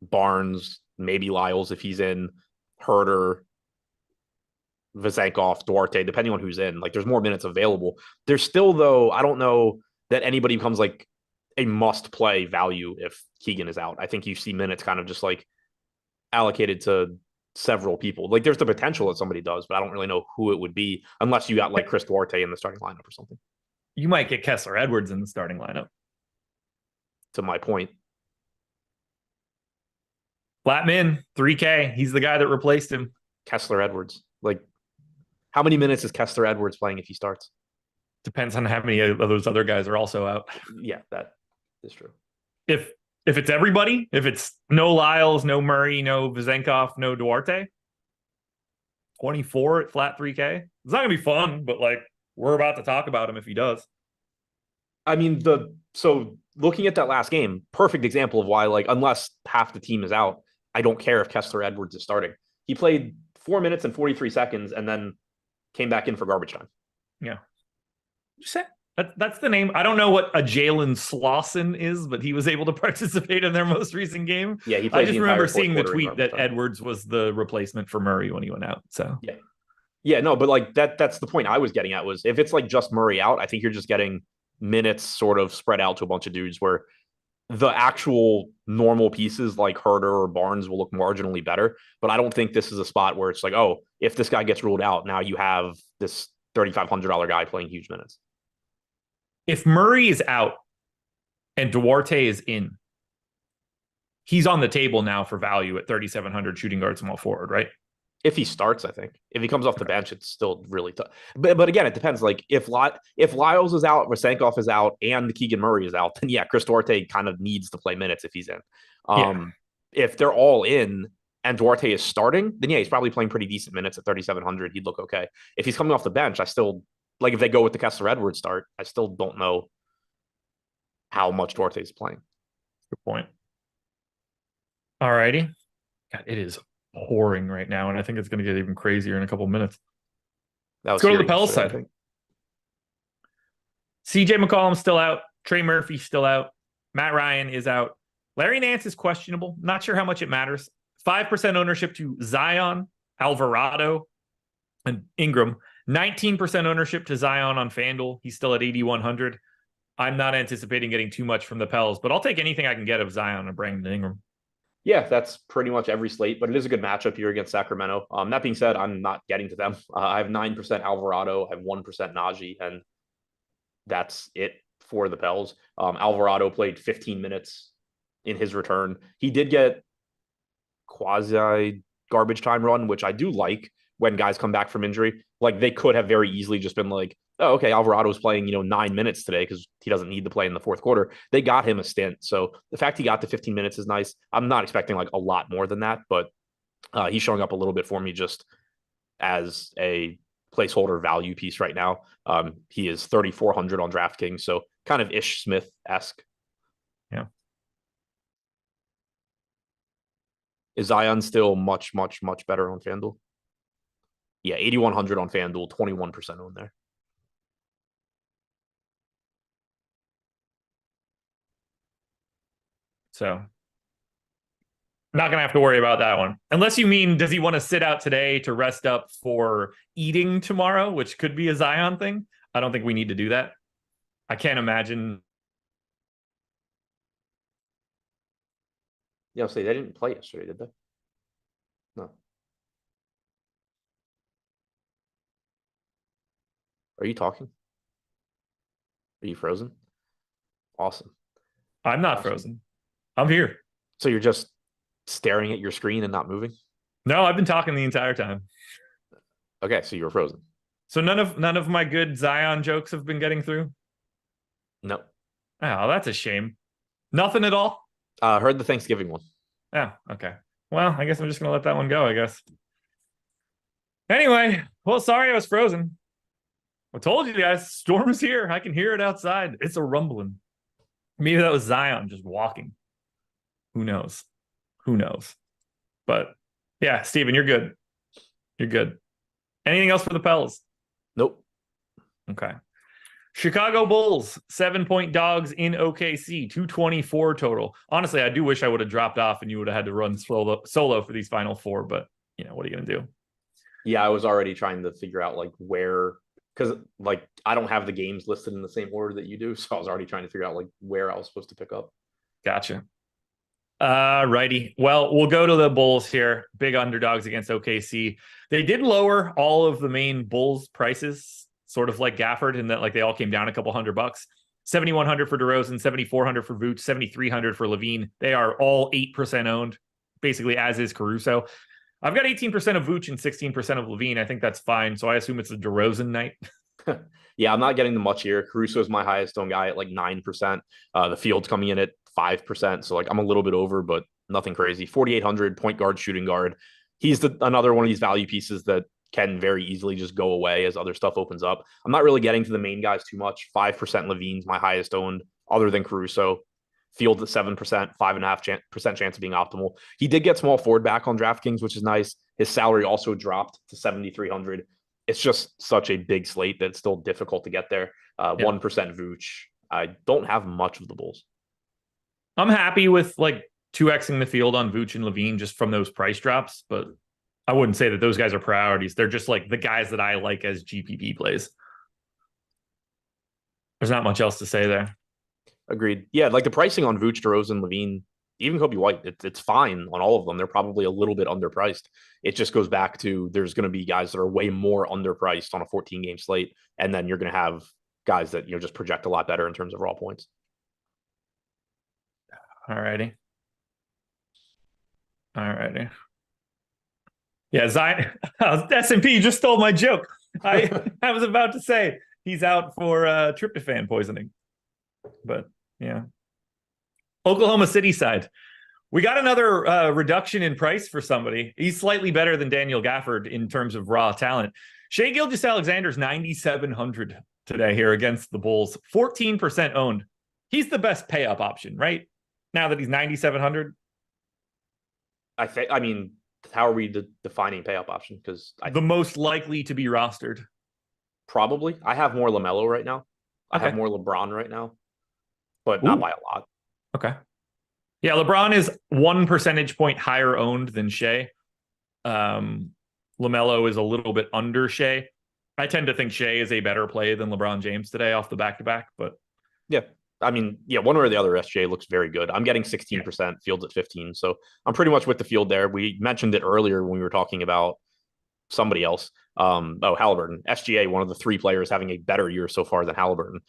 Barnes, maybe Lyles if he's in, Herter, Vezenkov, Duarte, depending on who's in. Like, there's more minutes available. There's still, though, I don't know that anybody becomes like a must-play value if Keegan is out. I think you see minutes kind of just like allocated to several people. Like, there's the potential that somebody does, but I don't really know who it would be unless you got like Chris Duarte in the starting lineup or something. You might get Kessler Edwards in the starting lineup. To my point. Flatman, 3K. He's the guy that replaced him. Kessler Edwards. Like, how many minutes is Kessler Edwards playing if he starts? Depends on how many of those other guys are also out. Yeah, that is true. If it's everybody, if it's no Lyles, no Murray, no Vezenkov, no Duarte, 24 at flat 3K. It's not going to be fun, but like we're about to talk about him if he does. I mean, so looking at that last game, perfect example of why, like, unless half the team is out, I don't care if Kessler Edwards is starting. He played 4 minutes and 43 seconds and then came back in for garbage time. Yeah. That's the name. I don't know what a Jalen Slauson is, but he was able to participate in their most recent game. Yeah, he played. I just remember seeing the tweet that Edwards was the replacement for Murray when he went out. So yeah, no, but like that's the point I was getting at was if it's like just Murray out, I think you're just getting minutes sort of spread out to a bunch of dudes where the actual normal pieces like Herter or Barnes will look marginally better. But I don't think this is a spot where it's like, oh, if this guy gets ruled out, now you have this $3,500 guy playing huge minutes. If Murray is out and Duarte is in, he's on the table now for value at 3,700 shooting guard small forward, right? If he starts, I think. If he comes off the bench, it's still really tough. But again, it depends. Like if Lyles is out, Vezenkov is out, and Keegan Murray is out, then yeah, Chris Duarte kind of needs to play minutes if he's in. If they're all in and Duarte is starting, then yeah, he's probably playing pretty decent minutes at 3,700. He'd look okay. If he's coming off the bench, I still like if they go with the Kessler Edwards start, I still don't know how much Dorte's playing. Good point. All righty. God, it is pouring right now, and I think it's going to get even crazier in a couple minutes. Let's go to the Pels side. CJ McCollum's still out. Trey Murphy's still out. Matt Ryan is out. Larry Nance is questionable. Not sure how much it matters. 5% ownership to Zion, Alvarado, and Ingram. 19% ownership to Zion on FanDuel. He's still at 8,100. I'm not anticipating getting too much from the Pels, but I'll take anything I can get of Zion and Brandon Ingram. Yeah, that's pretty much every slate, but it is a good matchup here against Sacramento. That being said, I'm not getting to them. I have 9% Alvarado, I have 1% Najee, and that's it for the Pels. Alvarado played 15 minutes in his return. He did get quasi garbage time run, which I do like when guys come back from injury. Like they could have very easily just been like, oh, okay, Alvarado's playing, 9 minutes today because he doesn't need to play in the fourth quarter. They got him a stint. So the fact he got to 15 minutes is nice. I'm not expecting like a lot more than that, but he's showing up a little bit for me just as a placeholder value piece right now. He is 3,400 on DraftKings, so kind of Ish Smith-esque. Yeah. Is Zion still much, much, much better on FanDuel? Yeah, 8,100 on FanDuel, 21% on there. So not going to have to worry about that one. Unless you mean, does he want to sit out today to rest up for eating tomorrow, which could be a Zion thing? I don't think we need to do that. I can't imagine. Yeah, say they didn't play yesterday, did they? No. Are you talking? Are you frozen? Awesome. I'm not frozen. I'm here. So you're just staring at your screen and not moving? No, I've been talking the entire time. Okay, so you were frozen. So none of my good Zion jokes have been getting through? No. Oh, that's a shame. Nothing at all? Heard the Thanksgiving one. Oh, okay. Well, I guess I'm just going to let that one go, I guess. Anyway, well, sorry I was frozen. I told you guys, storm's here. I can hear it outside. It's a rumbling. Maybe that was Zion just walking. Who knows? Who knows? But yeah, Steven, you're good. You're good. Anything else for the Pels? Nope. Okay. Chicago Bulls, 7-point dogs in OKC, 224 total. Honestly, I do wish I would have dropped off and you would have had to run solo for these final four, but what are you going to do? Yeah, I was already trying to figure out like where, because like I don't have the games listed in the same order that you do. So I was already trying to figure out like where I was supposed to pick up. Gotcha. Righty. Well, we'll go to the Bulls here. Big underdogs against OKC. They did lower all of the main Bulls prices, sort of like Gafford, in that like they all came down a couple $100. 7,100 for DeRozan, 7,400 for Vooch, 7,300 for Levine. They are all 8% owned, basically, as is Caruso. I've got 18% of Vooch and 16% of Levine. I think that's fine. So I assume it's a DeRozan night. Yeah, I'm not getting the much here. Caruso is my highest owned guy at like 9%. The field's coming in at 5%. So like I'm a little bit over, but nothing crazy. 4,800 point guard, shooting guard. He's another one of these value pieces that can very easily just go away as other stuff opens up. I'm not really getting to the main guys too much. 5% Levine's my highest owned other than Caruso. Field at 7%, 5.5% chance of being optimal. He did get small forward back on DraftKings, which is nice. His salary also dropped to 7,300. It's just such a big slate that it's still difficult to get there. 1% Vooch. I don't have much of the Bulls. I'm happy with like 2xing the field on Vooch and Levine just from those price drops, but I wouldn't say that those guys are priorities. They're just like the guys that I like as GPP plays. There's not much else to say there. Agreed. Yeah, like the pricing on Vooch, DeRozan, Levine, even Kobe White, it's fine on all of them. They're probably a little bit underpriced. It just goes back to there's going to be guys that are way more underpriced on a 14-game slate, and then you're going to have guys that just project a lot better in terms of raw points. All righty. Yeah, Zion. S&P just stole my joke. I was about to say he's out for tryptophan poisoning. But yeah. Oklahoma City side. We got another reduction in price for somebody. He's slightly better than Daniel Gafford in terms of raw talent. Shai Gilgeous-Alexander's 9,700 today here against the Bulls. 14% owned. He's the best pay-up option, right? Now that he's 9,700. I mean, how are we defining pay-up option? Because the most likely to be rostered. Probably. I have more LaMelo right now. I have more LeBron right now, but not by a lot. Okay. Yeah, LeBron is 1 percentage point higher owned than Shai. LaMelo is a little bit under Shai. I tend to think Shai is a better play than LeBron James today off the back-to-back, but yeah. I mean, yeah, one way or the other, SJ looks very good. I'm getting 16%, Fields at 15. So I'm pretty much with the field there. We mentioned it earlier when we were talking about somebody else. Halliburton. SGA, one of the 3 players having a better year so far than Halliburton.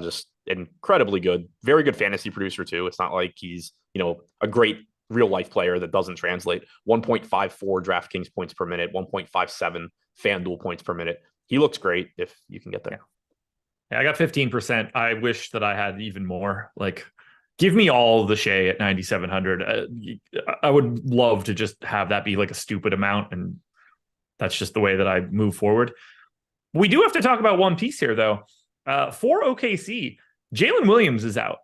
Just incredibly good. Very good fantasy producer, too. It's not like he's, a great real-life player that doesn't translate. 1.54 DraftKings points per minute, 1.57 FanDuel points per minute. He looks great if you can get there. Yeah, I got 15%. I wish that I had even more. Like, give me all the Shai at 9,700. I would love to just have that be like a stupid amount, and that's just the way that I move forward. We do have to talk about one piece here, though. For OKC, Jalen Williams is out,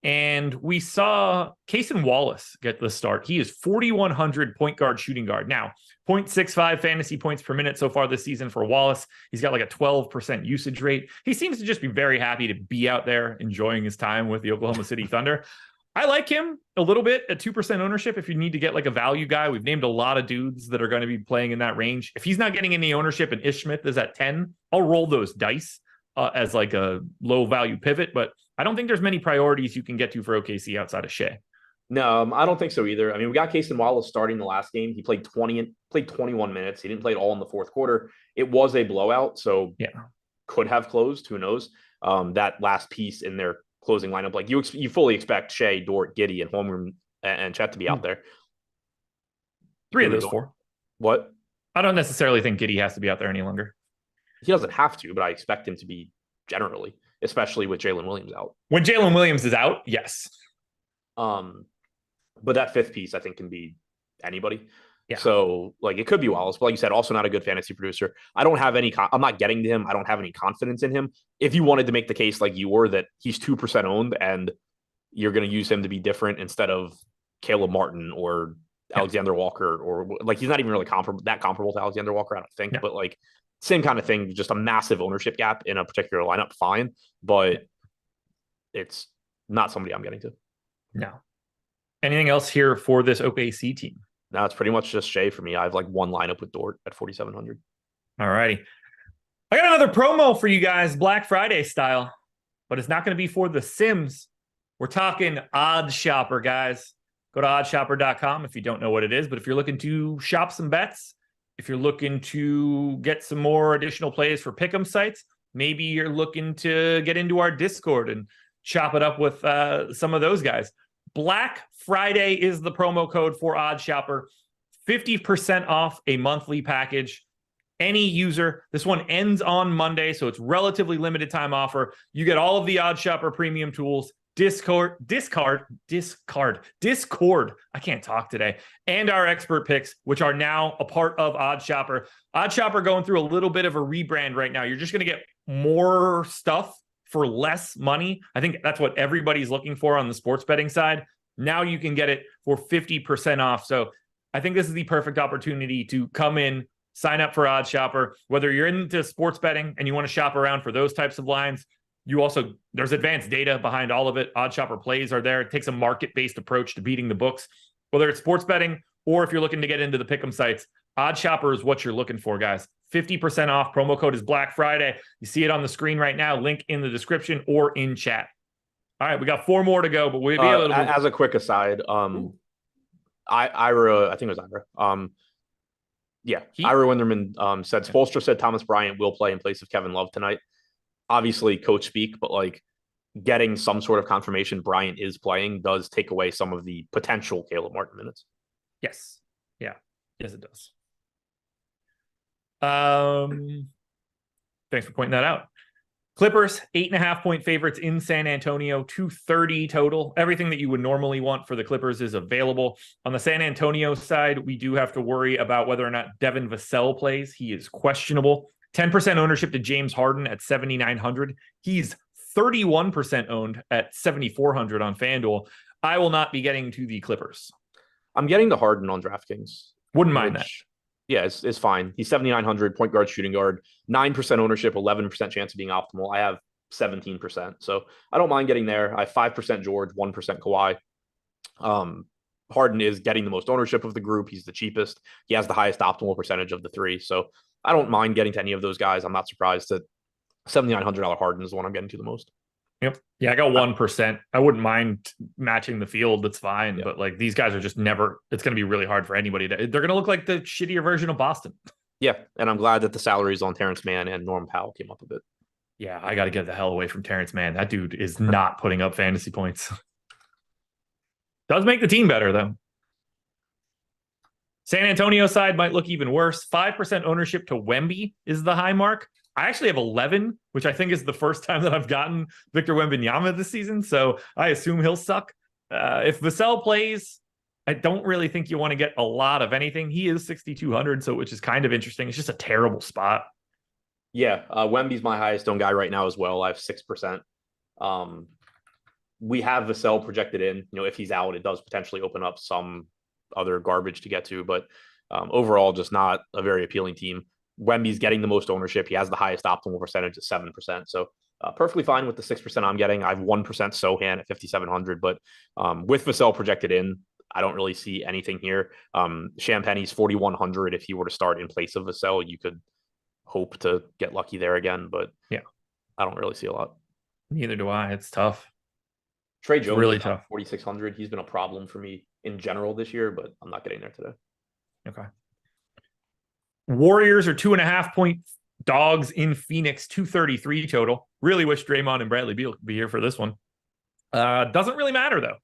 and we saw Cason Wallace get the start. He is 4,100 point guard, shooting guard. Now, 0.65 fantasy points per minute so far this season for Wallace. He's got like a 12% usage rate. He seems to just be very happy to be out there enjoying his time with the Oklahoma City Thunder. I like him a little bit at 2% ownership if you need to get like a value guy. We've named a lot of dudes that are going to be playing in that range. If he's not getting any ownership and Ish Smith is at 10, I'll roll those dice as like a low value pivot. But I don't think there's many priorities you can get to for OKC outside of Shai. No, I don't think so either. I mean, we got Cason Wallace starting the last game. He played 21 minutes. He didn't play it all in the fourth quarter. It was a blowout, so could have closed. Who knows? That last piece in their closing lineup, like you fully expect Shai, Dort, Giddey, and Holmgren and Chet to be out there. 3 of those 4. What? I don't necessarily think Giddey has to be out there any longer. He doesn't have to, but I expect him to be generally, especially with Jalen Williams out. When Jalen Williams is out, yes. But that 5th piece, I think, can be anybody. Yeah. So, like, it could be Wallace, but like you said, also not a good fantasy producer. I don't have any, I'm not getting to him. I don't have any confidence in him. If you wanted to make the case like you were that he's 2% owned and you're going to use him to be different instead of Caleb Martin or Alexander Walker, or like, he's not even really comparable to Alexander Walker, I don't think, but like, same kind of thing, just a massive ownership gap in a particular lineup, fine, but it's not somebody I'm getting to. No. Anything else here for this OKC team? No, it's pretty much just Shai for me. I have like one lineup with Dort at 4,700. All righty. I got another promo for you guys, Black Friday style, but it's not going to be for the Sims. We're talking OddShopper, guys. Go to oddshopper.com if you don't know what it is, but if you're looking to shop some bets, if you're looking to get some more additional plays for pick'em sites, maybe you're looking to get into our Discord and chop it up with some of those guys. Black Friday is the promo code for OddShopper. 50% off a monthly package. Any user. This one ends on Monday, so it's relatively limited time offer. You get all of the OddShopper premium tools, Discord. I can't talk today. And our expert picks, which are now a part of OddShopper. OddShopper going through a little bit of a rebrand right now. You're just going to get more stuff for less money. I think that's what everybody's looking for on the sports betting side. Now you can get it for 50% off. So I think this is the perfect opportunity to come in, sign up for OddShopper. Whether you're into sports betting and you want to shop around for those types of lines, there's advanced data behind all of it. OddShopper plays are there. It takes a market-based approach to beating the books. Whether it's sports betting or if you're looking to get into the pick'em sites, OddShopper is what you're looking for, guys. 50% off. Promo code is Black Friday. You see it on the screen right now. Link in the description or in chat. All right, we got 4 more to go, but we'll be able to... As a quick aside, Ira, I think it was Ira. Ira Winderman said Spoelstra said Thomas Bryant will play in place of Kevin Love tonight. Obviously, coach speak, but like getting some sort of confirmation Bryant is playing does take away some of the potential Caleb Martin minutes. Yes. Yeah. Yes, it does. Thanks for pointing that out. Clippers, 8.5-point favorites in San Antonio, 230 total. Everything that you would normally want for the Clippers is available. On the San Antonio side, we do have to worry about whether or not Devin Vassell plays. He is questionable. 10% ownership to James Harden at 7,900. He's 31% owned at 7,400 on FanDuel. I will not be getting to the Clippers. I'm getting the Harden on DraftKings. Wouldn't mind that. Yeah, it's fine. He's 7,900, point guard, shooting guard, 9% ownership, 11% chance of being optimal. I have 17%. So I don't mind getting there. I have 5% George, 1% Kawhi. Harden is getting the most ownership of the group. He's the cheapest. He has the highest optimal percentage of the three. So I don't mind getting to any of those guys. I'm not surprised that $7,900 Harden is the one I'm getting to the most. Yep. Yeah, I got 1%. I wouldn't mind matching the field. That's fine. Yeah. But like these guys are just never, it's going to be really hard for anybody to, they're going to look like the shittier version of Boston. Yeah. And I'm glad that the salaries on Terrence Mann and Norm Powell came up a bit. Yeah. I got to get the hell away from Terrence Mann. That dude is not putting up fantasy points. Does make the team better though. San Antonio side might look even worse. 5% ownership to Wemby is the high mark. I actually have 11, which I think is the first time that I've gotten Victor Wembanyama this season. So I assume he'll suck. If Vassell plays, I don't really think you want to get a lot of anything. He is 6,200, so which is kind of interesting. It's just a terrible spot. Yeah, Wemby's my highest owned guy right now as well. I have 6%. We have Vassell projected in. If he's out, it does potentially open up some other garbage to get to. But overall, just not a very appealing team. Wemby's getting the most ownership. He has the highest optimal percentage at 7%. So perfectly fine with the 6% I'm getting. I have 1% Sohan at 5,700, but with Vassell projected in, I don't really see anything here. Champagne's 4,100. If he were to start in place of Vassell, you could hope to get lucky there again, but yeah, I don't really see a lot. Neither do I. It's tough. Trey Jones really tough. 4,600. He's been a problem for me in general this year, but I'm not getting there today. Okay. Warriors are 2.5 point dogs in Phoenix, 233 total. Really wish Draymond and Bradley Beal could be here for this one. Doesn't really matter though.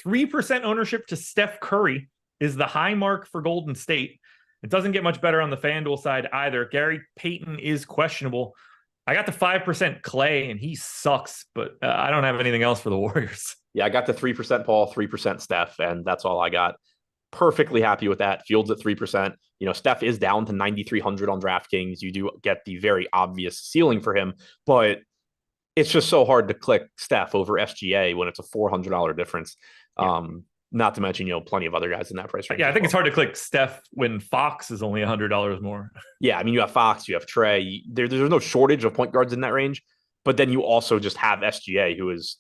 3% ownership to Steph Curry is the high mark for Golden State. It doesn't get much better on the FanDuel side either. Gary Payton is questionable. I got the 5% Clay and he sucks, but I don't have anything else for the Warriors. Yeah, I got the 3% Paul, 3% Steph, and that's all I got. Perfectly happy with that. Fields at 3%. Steph is down to 9,300 on DraftKings. You do get the very obvious ceiling for him, but it's just so hard to click Steph over SGA when it's a $400 difference. Yeah. Not to mention, plenty of other guys in that price range. Yeah, I think it's hard to click Steph when Fox is only $100 more. Yeah, I mean, you have Fox, you have Trey. There's no shortage of point guards in that range, but then you also just have SGA, who is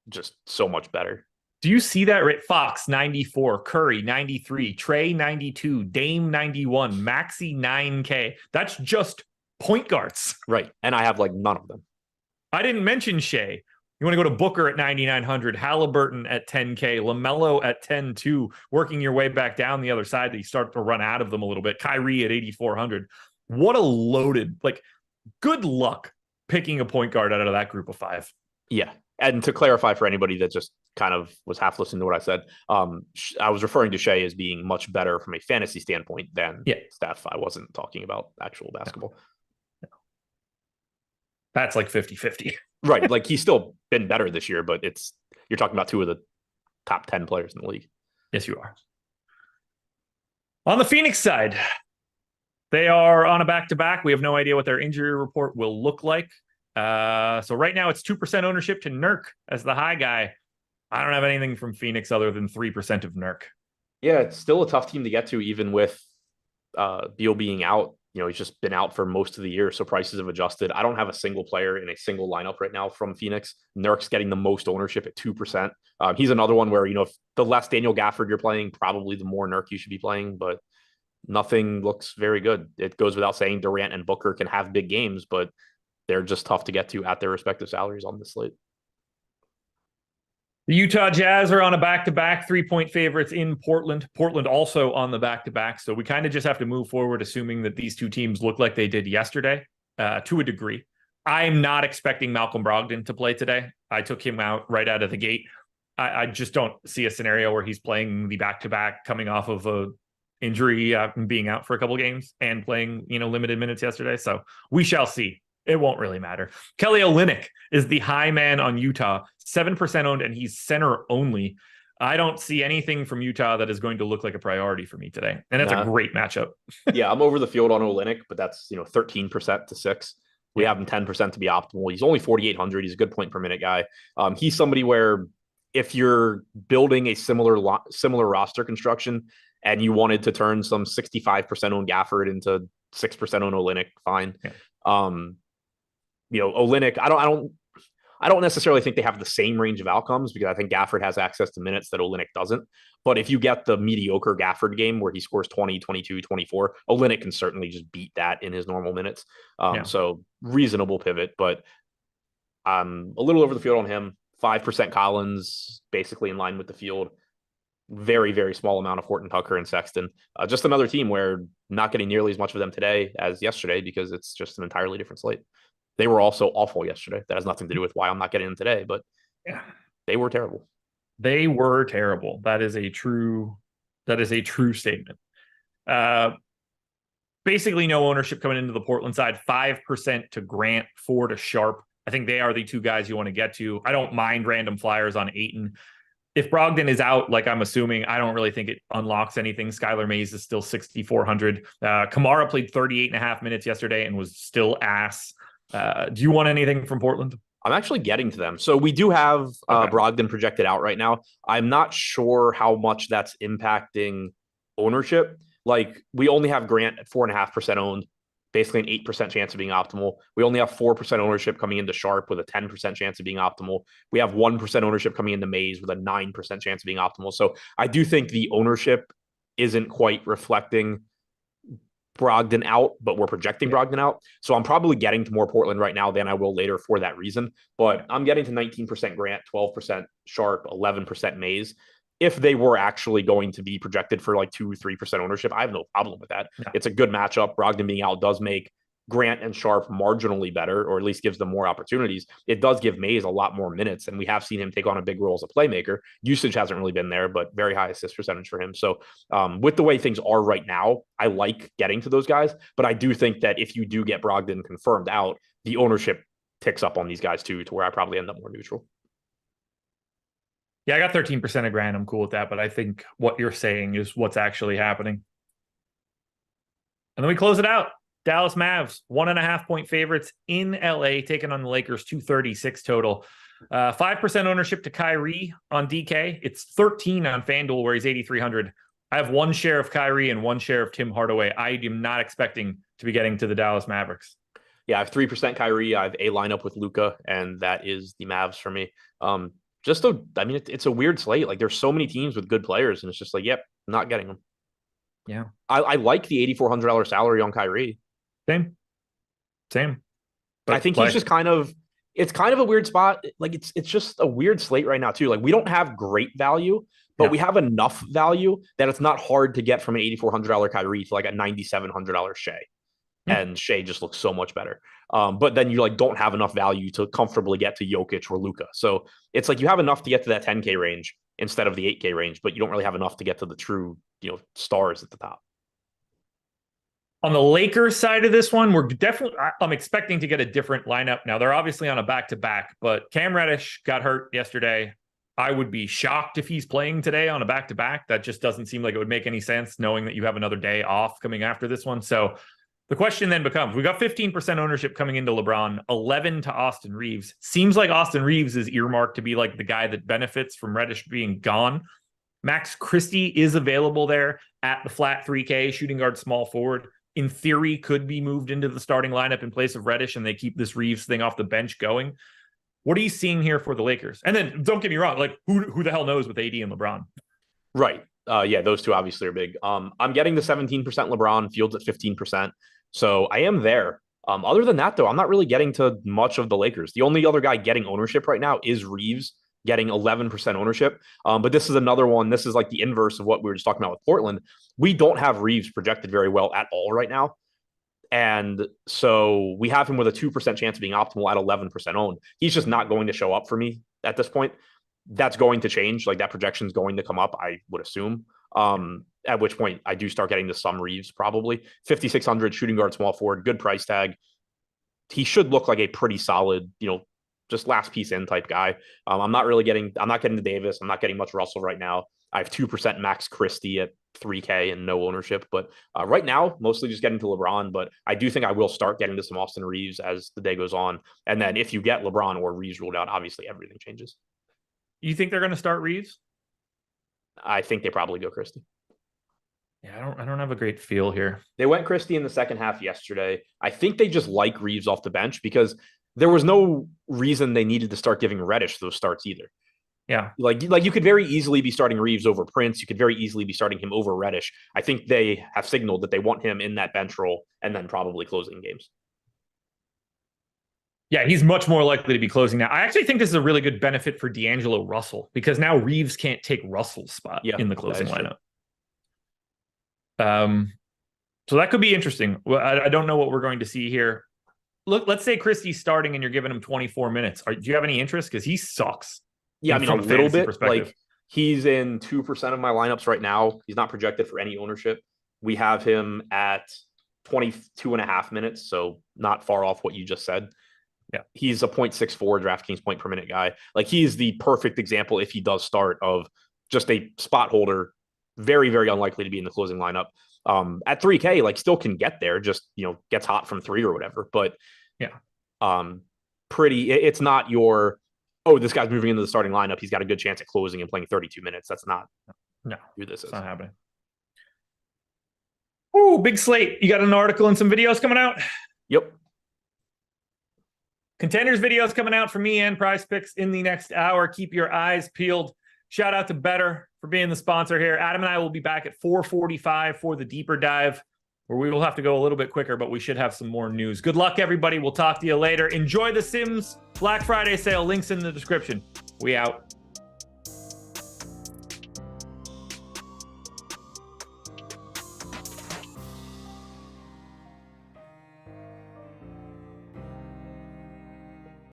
just so much better. Do you see that? Right? Fox 94, Curry 93, Trey 92, Dame 91, Maxey 9K. That's just point guards. Right. And I have none of them. I didn't mention Shea. You want to go to Booker at 9,900, Halliburton at 10K, LaMelo at 10.2, working your way back down the other side that you start to run out of them a little bit. Kyrie at 8,400. What a loaded, good luck picking a point guard out of that group of five. Yeah. And to clarify for anybody that just kind of was half listening to what I said, I was referring to Shea as being much better from a fantasy standpoint than Steph. I wasn't talking about actual basketball. No. That's 50-50. Right. He's still been better this year, but you're talking about two of the top 10 players in the league. Yes, you are. On the Phoenix side, they are on a back-to-back. We have no idea what their injury report will look like. So right now it's 2% ownership to Nurk as the high guy. I don't have anything from Phoenix other than 3% of Nurk. Yeah, it's still a tough team to get to, even with Beal being out. He's just been out for most of the year, so prices have adjusted. I don't have a single player in a single lineup right now from Phoenix. Nurk's getting the most ownership at 2%. He's another one where, if the less Daniel Gafford you're playing, probably the more Nurk you should be playing, but nothing looks very good. It goes without saying Durant and Booker can have big games, but they're just tough to get to at their respective salaries on this slate. The Utah Jazz are on a back-to-back, 3-point favorites in Portland. Portland also on the back-to-back. So we kind of just have to move forward, assuming that these two teams look like they did yesterday to a degree. I'm not expecting Malcolm Brogdon to play today. I took him out right out of the gate. I just don't see a scenario where he's playing the back-to-back coming off of a injury, being out for a couple games and playing, limited minutes yesterday. So we shall see. It won't really matter. Kelly Olynyk is the high man on Utah, 7% owned, and he's center only. I don't see anything from Utah that is going to look like a priority for me today. And that's a great matchup. Yeah, I'm over the field on Olynyk, but that's 13% to 6. We have him 10% to be optimal. He's only 4,800. He's a good point per minute guy. He's somebody where if you're building a similar roster construction and you wanted to turn some 65% on Gafford into 6% on Olynyk, fine. Yeah. Olynyk, I don't necessarily think they have the same range of outcomes because I think Gafford has access to minutes that Olynyk doesn't. But if you get the mediocre Gafford game where he scores 20, 22, 24, Olynyk can certainly just beat that in his normal minutes. So reasonable pivot, but I'm a little over the field on him. 5% Collins, basically in line with the field. Very, very small amount of Horton Tucker and Sexton. Just another team where not getting nearly as much of them today as yesterday because it's just an entirely different slate. They were also awful yesterday. That has nothing to do with why I'm not getting them today, but they were terrible. They were terrible. That is a true statement. Basically no ownership coming into the Portland side, 5% to Grant, 4 to Sharp. I think they are the two guys you want to get to. I don't mind random flyers on Ayton. If Brogdon is out, like I'm assuming, I don't really think it unlocks anything. Skylar Mays is still 6,400. Kamara played 38.5 minutes yesterday and was still ass. Do you want anything from Portland? I'm actually getting to them. So we do have Brogdon projected out right now. I'm not sure how much that's impacting ownership. Like we only have Grant at 4.5% owned, basically an 8% chance of being optimal. We only have 4% ownership coming into Sharp with a 10% chance of being optimal. We have 1% ownership coming into Mays with a 9% chance of being optimal. So I do think the ownership isn't quite reflecting Brogdon out, but we're projecting Brogdon out. So I'm probably getting to more Portland right now than I will later for that reason. But I'm getting to 19% Grant, 12% Sharp, 11% Mays. If they were actually going to be projected for like 2-3% ownership, I have no problem with that. Yeah. It's a good matchup. Brogdon being out does make Grant and Sharp marginally better, or at least gives them more opportunities. It does give Mays a lot more minutes, and we have seen him take on a big role as a playmaker. Usage hasn't really been there, but very high assist percentage for him. So with the way things are right now, I like getting to those guys, but I do think that if you do get Brogdon confirmed out, the ownership ticks up on these guys too, to where I probably end up more neutral. Yeah, I got 13% of Grant. I'm cool with that, but I think what you're saying is what's actually happening. And then we close it out. Dallas Mavs, 1.5 point favorites in LA, taking on the Lakers, 236 total. 5% ownership to Kyrie on DK. It's 13 on FanDuel, where he's 8,300. I have one share of Kyrie and one share of Tim Hardaway. I am not expecting to be getting to the Dallas Mavericks. Yeah, I have 3% Kyrie. I have a lineup with Luka, and that is the Mavs for me. It's a weird slate. Like there's so many teams with good players, and it's just like, yep, not getting them. Yeah. I like the $8,400 salary on Kyrie. Same. But I think he's just it's kind of a weird spot. Like it's just a weird slate right now too. Like we don't have great value, but we have enough value that it's not hard to get from an $8,400 Kyrie to like a $9,700 Shea. And Shea just looks so much better. But then you like don't have enough value to comfortably get to Jokic or Luka. So it's like you have enough to get to that 10K range instead of the 8K range, but you don't really have enough to get to the true, stars at the top. On the Lakers side of this one, I'm expecting to get a different lineup. Now they're obviously on a back-to-back, but Cam Reddish got hurt yesterday. I would be shocked if he's playing today on a back-to-back. That just doesn't seem like it would make any sense knowing that you have another day off coming after this one. So the question then becomes, we got 15% ownership coming into LeBron, 11 to Austin Reeves. Seems like Austin Reeves is earmarked to be like the guy that benefits from Reddish being gone. Max Christie is available there at the flat 3K, shooting guard, small forward. In theory, could be moved into the starting lineup in place of Reddish, and they keep this Reeves thing off the bench going. What are you seeing here for the Lakers? And then don't get me wrong, like who the hell knows with AD and LeBron? Right. Yeah, those two obviously are big. I'm getting the 17% LeBron, Fields at 15%. So I am there. Other than that, though, I'm not really getting to much of the Lakers. The only other guy getting ownership right now is Reeves, getting 11% ownership. But this is another one. This is like the inverse of what we were just talking about with Portland. We don't have Reeves projected very well at all right now. And so we have him with a 2% chance of being optimal at 11% owned. He's just not going to show up for me at this point. That's going to change. Like that projection is going to come up, I would assume. At which point I do start getting to some Reeves, probably 5,600 shooting guard, small forward, good price tag. He should look like a pretty solid, just last piece in type guy. I'm not getting to Davis. I'm not getting much Russell right now. I have 2% Max Christie at 3K and no ownership. But right now, mostly just getting to LeBron. But I do think I will start getting to some Austin Reeves as the day goes on. And then if you get LeBron or Reeves ruled out, obviously everything changes. You think they're going to start Reeves? I think they probably go Christie. Yeah, I don't have a great feel here. They went Christie in the second half yesterday. I think they just like Reeves off the bench because there was no reason they needed to start giving Reddish those starts either. Yeah. Like you could very easily be starting Reeves over Prince. You could very easily be starting him over Reddish. I think they have signaled that they want him in that bench role and then probably closing games. Yeah, he's much more likely to be closing now. I actually think this is a really good benefit for D'Angelo Russell because now Reeves can't take Russell's spot in the closing lineup. So that could be interesting. Well, I don't know what we're going to see here. Look, let's say Christie's starting and you're giving him 24 minutes. Do you have any interest? Because he sucks. Yeah, I mean, a little bit. Like he's in 2% of my lineups right now. He's not projected for any ownership. We have him at 22.5 minutes, so not far off what you just said. Yeah, he's a 0.64 DraftKings point per minute guy. Like he's the perfect example if he does start of just a spot holder, very, very unlikely to be in the closing lineup. At 3K, like still can get there, just gets hot from 3 or whatever. But yeah, it's not your this guy's moving into the starting lineup. He's got a good chance at closing and playing 32 minutes. That's not who this is. Not happening. Oh, big slate. You got an article and some videos coming out? Yep. Contenders videos coming out for me and Prize Picks in the next hour. Keep your eyes peeled. Shout out to Betr for being the sponsor here. Adam and I will be back at 4:45 for the deeper dive, where we will have to go a little bit quicker, but we should have some more news. Good luck, everybody. We'll talk to you later. Enjoy the Sims Black Friday sale. Links in the description. We out.